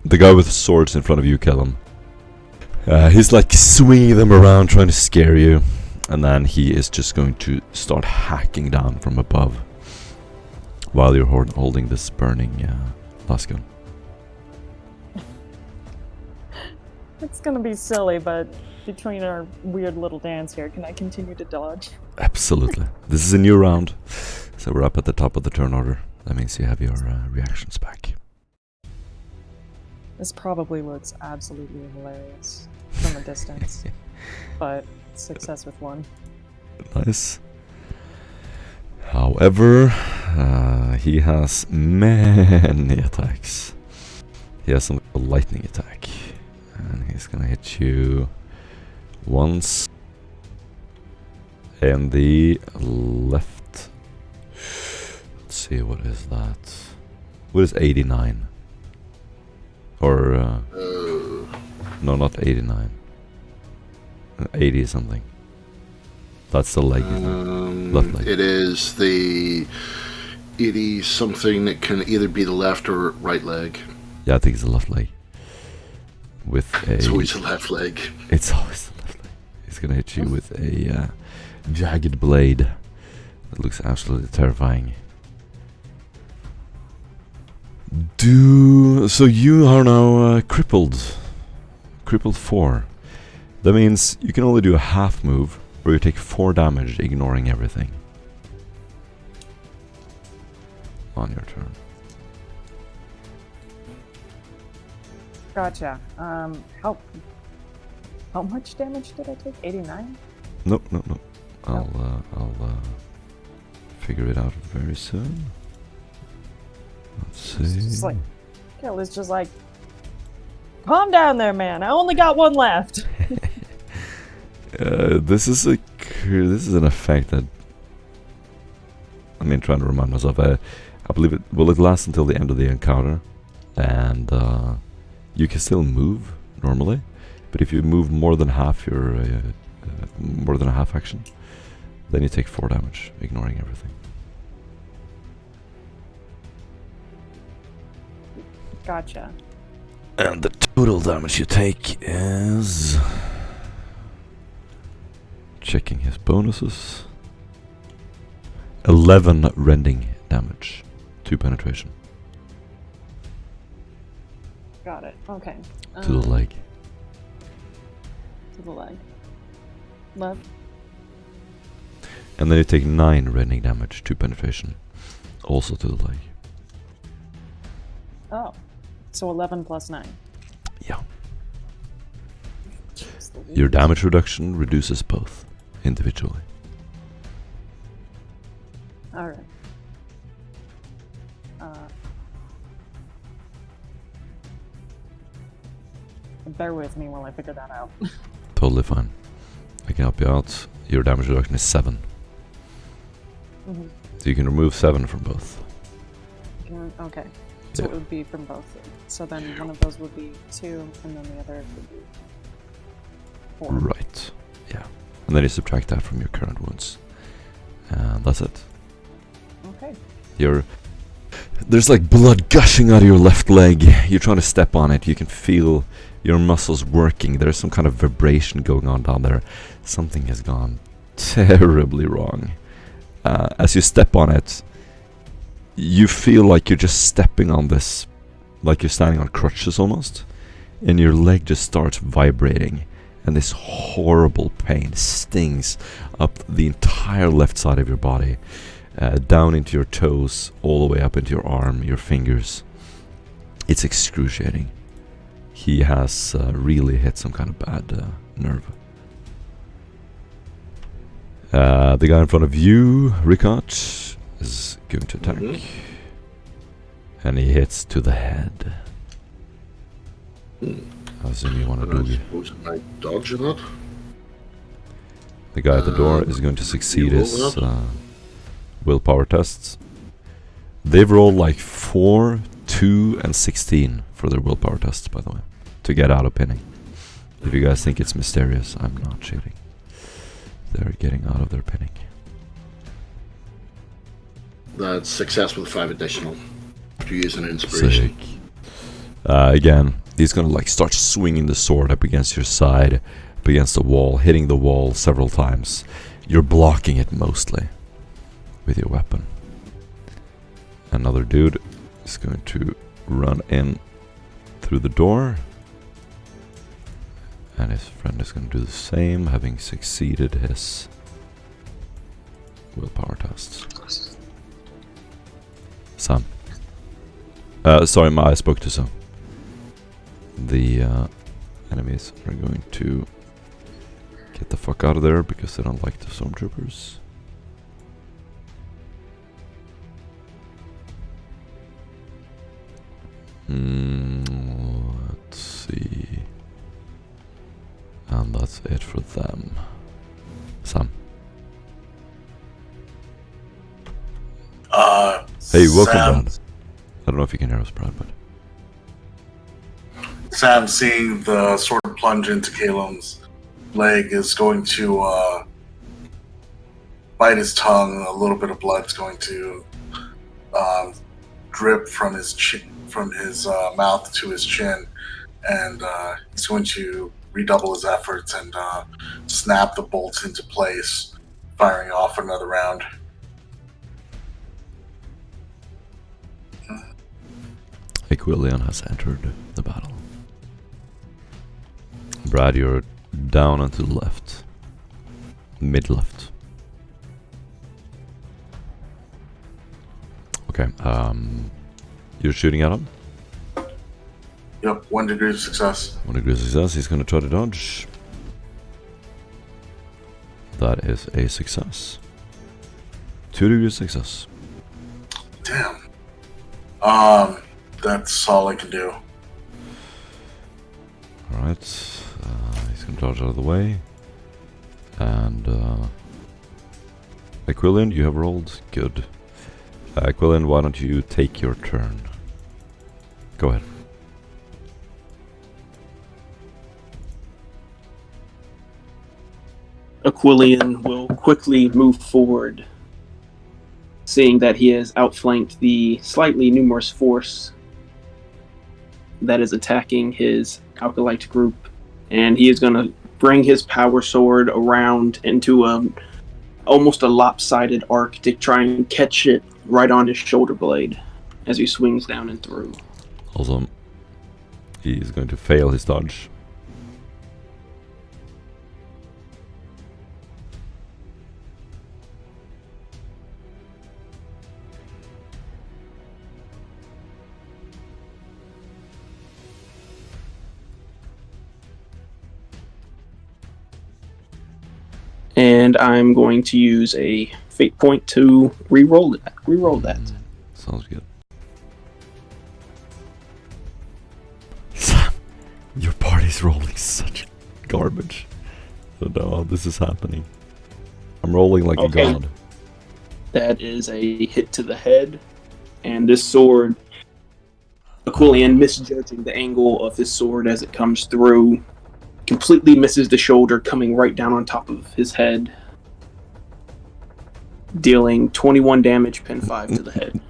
The guy with the swords in front of you, kill him. He's like swinging them around, trying to scare you. And then he is just going to start hacking down from above while you're holding this burning last gun. It's gonna be silly, but between our weird little dance here, can I continue to dodge? Absolutely. This is a new round, so we're up at the top of the turn order. That means you have your reactions back. This probably looks absolutely hilarious from a distance, but success with one. Nice. However, he has many attacks. He has some lightning attack, and he's gonna hit you once in the left. Let's see, what is that? What is 89? Or no, not 89. 80 something. That's the leg, left leg. It is the 80 something that can either be the left or right leg. Yeah, I think it's the left leg. With a. It's always the left leg. It's always the left leg. He's gonna hit you with a jagged blade. That looks absolutely terrifying. So you are now crippled. Crippled 4. That means you can only do a half move, or you take 4 damage, ignoring everything. On your turn. Gotcha. How much damage did I take? 89? No. I'll figure it out very soon. Let's see. It's just like, Kel is just like, calm down there, man. I only got one left. This is an effect that trying to remind myself. I believe it will last until the end of the encounter, and you can still move normally, but if you move more than half your more than a half action, then you take 4 damage, ignoring everything. Gotcha. And the total damage you take is... Checking his bonuses. 11 rending damage. 2 penetration. Got it. Okay. To the leg. To the leg. Left. And then you take 9 rending damage, 2 penetration. Also to the leg. Oh. So 11 plus 9. Yeah. Your damage reduction reduces both, individually. Alright. Bear with me while I figure that out. Totally fine. I can help you out. Your damage reduction is 7. Mm-hmm. So you can remove 7 from both. Okay. So it would be from both. So then one of those would be 2, and then the other would be 4. Right. Yeah. And then you subtract that from your current wounds. And that's it. Okay. There's like blood gushing out of your left leg. You're trying to step on it. You can feel your muscles working. There's some kind of vibration going on down there. Something has gone terribly wrong. As you step on it, you feel like you're just stepping on this, like you're standing on crutches almost, and your leg just starts vibrating, and this horrible pain stings up the entire left side of your body, down into your toes, all the way up into your arm, your fingers. It's excruciating. He has really hit some kind of bad nerve. The guy in front of you, Ricard, is going to attack. And he hits to the head. I assume you want to do it. I dodge or not? The guy at the door is going to succeed his willpower tests. They've rolled like 4, 2, and 16 for their willpower tests, by the way, to get out of pinning. If you guys think it's mysterious, I'm not cheating. They're getting out of their pinning. That's success with 5 additional. After using an inspiration. Sick. Again, he's gonna like start swinging the sword up against your side, up against the wall, hitting the wall several times. You're blocking it mostly with your weapon. Another dude is going to run in through the door, And his friend is going to do the same, having succeeded his willpower tests. Sam. Sorry, I spoke to Sam. The enemies are going to get the fuck out of there because they don't like the stormtroopers. Let's see. And that's it for them. Sam. Hey, welcome, Brad. I don't know if you can hear us, Brad, but... Sam, seeing the sword plunge into Calum's leg, is going to bite his tongue. A little bit of blood's going to drip from his mouth to his chin, and he's going to redouble his efforts and snap the bolts into place, firing off another round. Askellon has entered the battle. Brad, you're down and to the left. Mid-left. Okay, you're shooting at him? Yep, 1 degree of success. 1 degree of success, he's gonna try to dodge. That is a success. 2 degrees success. Damn. That's all I can do. Alright, he's gonna dodge out of the way. And, Askellon, you have rolled? Good. Askellon, why don't you take your turn? Go ahead. Askellon will quickly move forward, seeing that he has outflanked the slightly numerous force that is attacking his Acolyte group, and he is going to bring his power sword around into almost a lopsided arc to try and catch it right on his shoulder blade as he swings down and through. Awesome. He's going to fail his dodge. And I'm going to use a fate point to re-roll that. Sounds good. Sam, your party's rolling such garbage. I don't know how this is happening. I'm rolling like a god. That is a hit to the head. And this sword, Askellon, misjudging the angle of his sword as it comes through, completely misses the shoulder, coming right down on top of his head, dealing 21 damage, pin 5 to the head.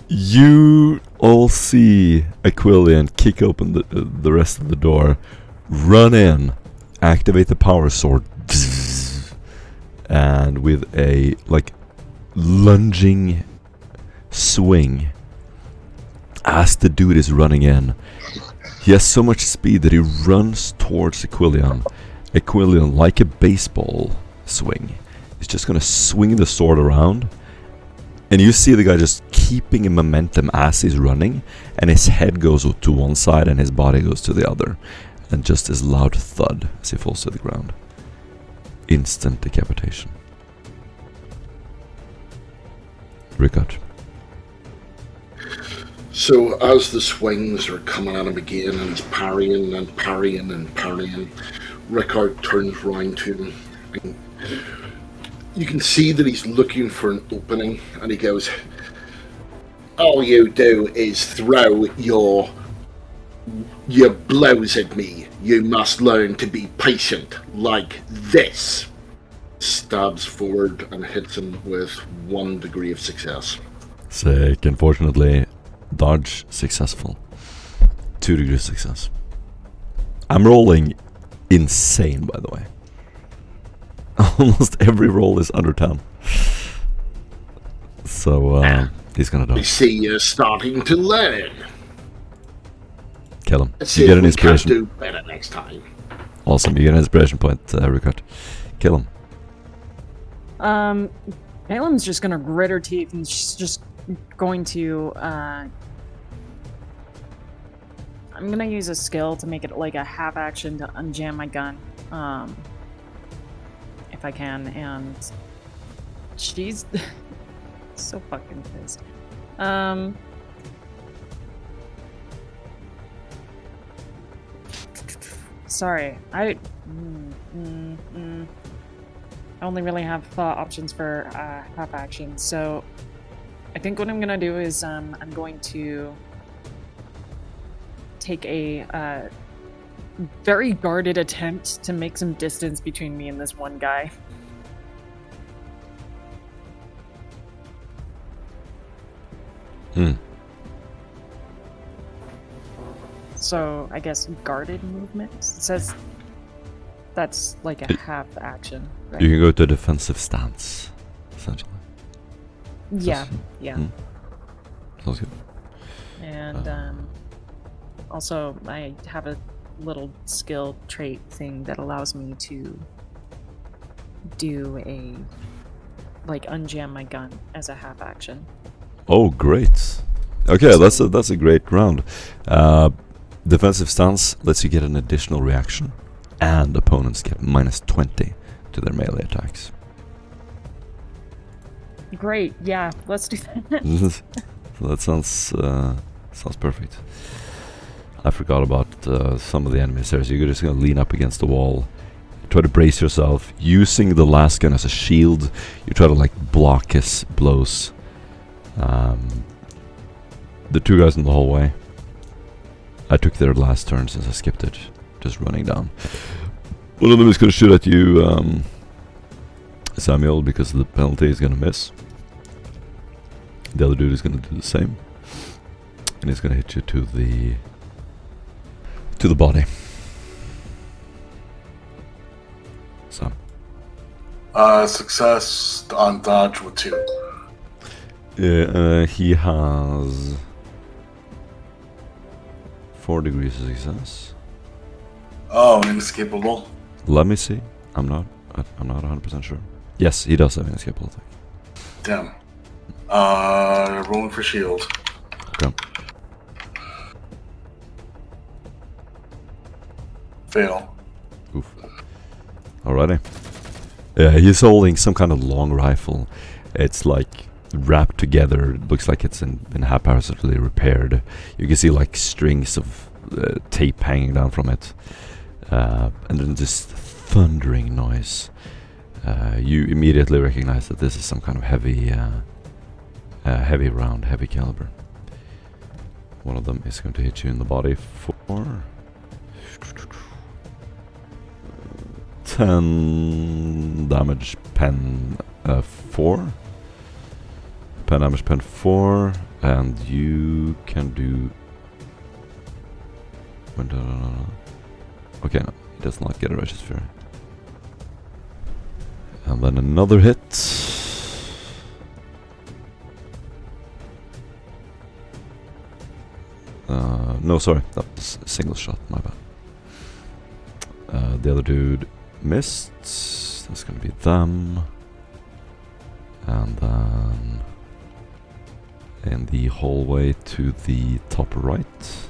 You all see Askellon kick open the rest of the door, run in, activate the power sword, and with a lunging swing, as the dude is running in, he has so much speed that he runs towards Askellon. Askellon, like a baseball swing, is just gonna swing the sword around, and you see the guy just keeping a momentum as he's running, and his head goes to one side and his body goes to the other, and just this loud thud as he falls to the ground. Instant decapitation. Rickard. So as the swings are coming at him again, and he's parrying and parrying and parrying, Rickard turns round to him. And you can see that he's looking for an opening, and he goes, "All you do is throw your blows at me. You must learn to be patient, like this." Stabs forward and hits him with 1 degree of success. Sick. Unfortunately, dodge successful. 2 degrees success. I'm rolling insane, by the way. Almost every roll is under 10. So, he's gonna I dodge. see you're starting to learn. Kill him. Let's You see get if an we can inspiration. do better next time. Awesome. You get an inspiration point, Ricard. Kill him. Balem's just gonna grit her teeth and she's just going to, I'm gonna use a skill to make it like a half action to unjam my gun, if I can, and she's so fucking pissed. Sorry, I only really have options for half action, so I think what I'm gonna do is I'm going to take a very guarded attempt to make some distance between me and this one guy. So I guess guarded movement. It says that's like a half action, right? You can go to defensive stance, essentially. Yeah. Sounds good. And also I have a little skill trait thing that allows me to do a unjam my gun as a half action. Oh, great. Okay, so that's a great round. Defensive stance lets you get an additional reaction, and opponents get -20 to their melee attacks. Great, yeah, let's do that. So that sounds perfect. I forgot about some of the enemies there. So you're just gonna lean up against the wall, try to brace yourself, using the last gun as a shield. You try to block his blows. The two guys in the hallway, I took their last turn since I skipped it, just running down. One of them is gonna shoot at you, Samuel, because the penalty is gonna miss. The other dude is gonna do the same, and he's gonna hit you to the body. So. Success on dodge with 2. Yeah, he has 4 degrees of success. Oh, inescapable. Let me see. I'm not 100% sure. Yes, he does have an inescapable attack. Damn. Rolling for shield. Okay. Fail. Oof. Alrighty. Yeah, he's holding some kind of long rifle. It's wrapped together. It looks like it's been haphazardly repaired. You can see strings of tape hanging down from it, and then this thundering noise. You immediately recognize that this is some kind of heavy round, heavy caliber. One of them is going to hit you in the body for 10 damage, pen 4. Pen damage, pen 4, and you can do... Okay, no, he does not get a Righteous Fury. And then another hit. No, sorry, that was a single shot, my bad. The other dude missed. That's gonna be them. And then in the hallway to the top right,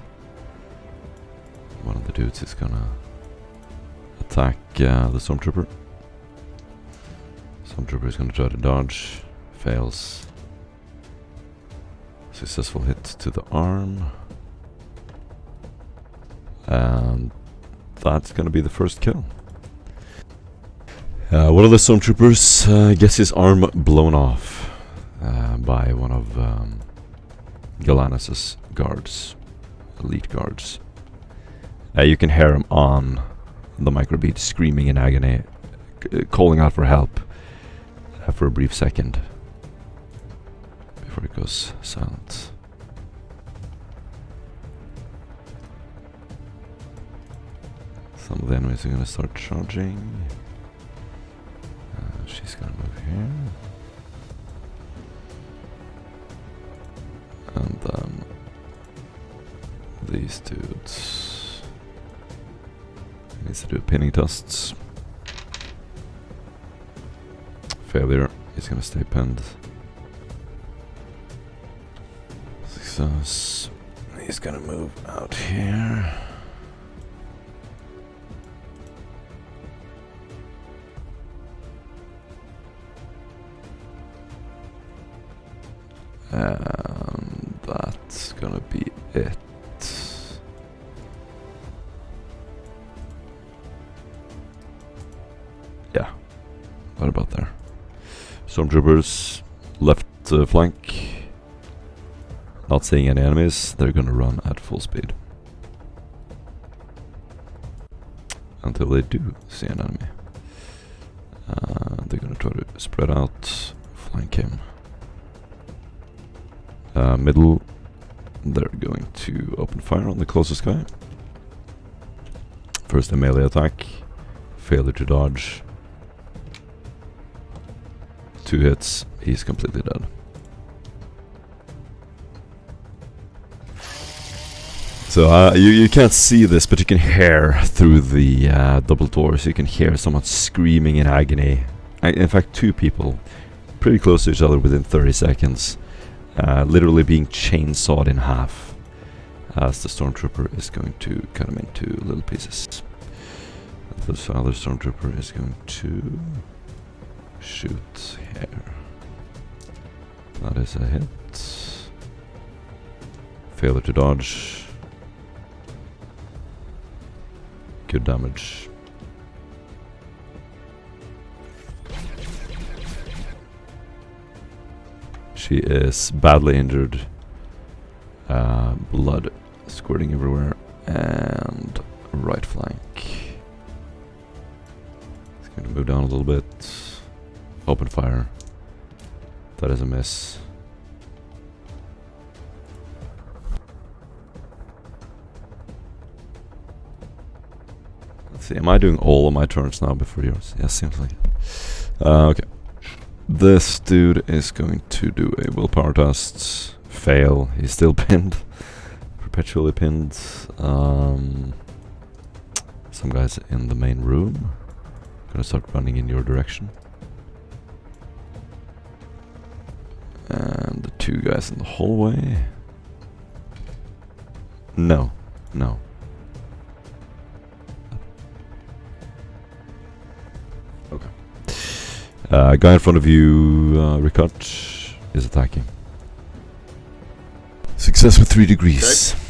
one of the dudes is gonna attack the Stormtrooper. Stormtrooper is gonna try to dodge, fails. Successful hit to the arm. And that's gonna be the first kill. One of the Stormtroopers gets his arm blown off by one of Gallanus' guards, elite guards. You can hear him on the microbeat screaming in agony, calling out for help for a brief second before it goes silent. Some of the enemies are going to start charging. She's going to move here. And then these dudes. He needs to do pinning tests. Failure. He's gonna stay pinned. Success. He's gonna move out here. And that's gonna be it. Yeah, right about there. Stormtroopers, left flank. Not seeing any enemies, they're gonna run at full speed. Until they do see an enemy. They're gonna try to spread out, flank him. Middle, they're going to open fire on the closest guy. First a melee attack, failure to dodge. 2 hits, he's completely dead. So you can't see this, but you can hear through the double doors. You can hear someone screaming in agony. In fact, 2 people, pretty close to each other within 30 seconds, literally being chainsawed in half. As the stormtrooper is going to cut him into little pieces. This other stormtrooper is going to shoot here. That is a hit. Failure to dodge. Good damage. She is badly injured. Blood squirting everywhere. And right flank. It's going to move down a little bit. Open fire. That is a miss. Let's see, am I doing all of my turns now before yours? Yes, seems like it. Okay. This dude is going to do a willpower test. Fail. He's still pinned. Perpetually pinned. Some guys in the main room. Gonna start running in your direction. And the 2 guys in the hallway. No. No. Okay. Guy in front of you, Ricard, is attacking. Success with 3 degrees. Okay.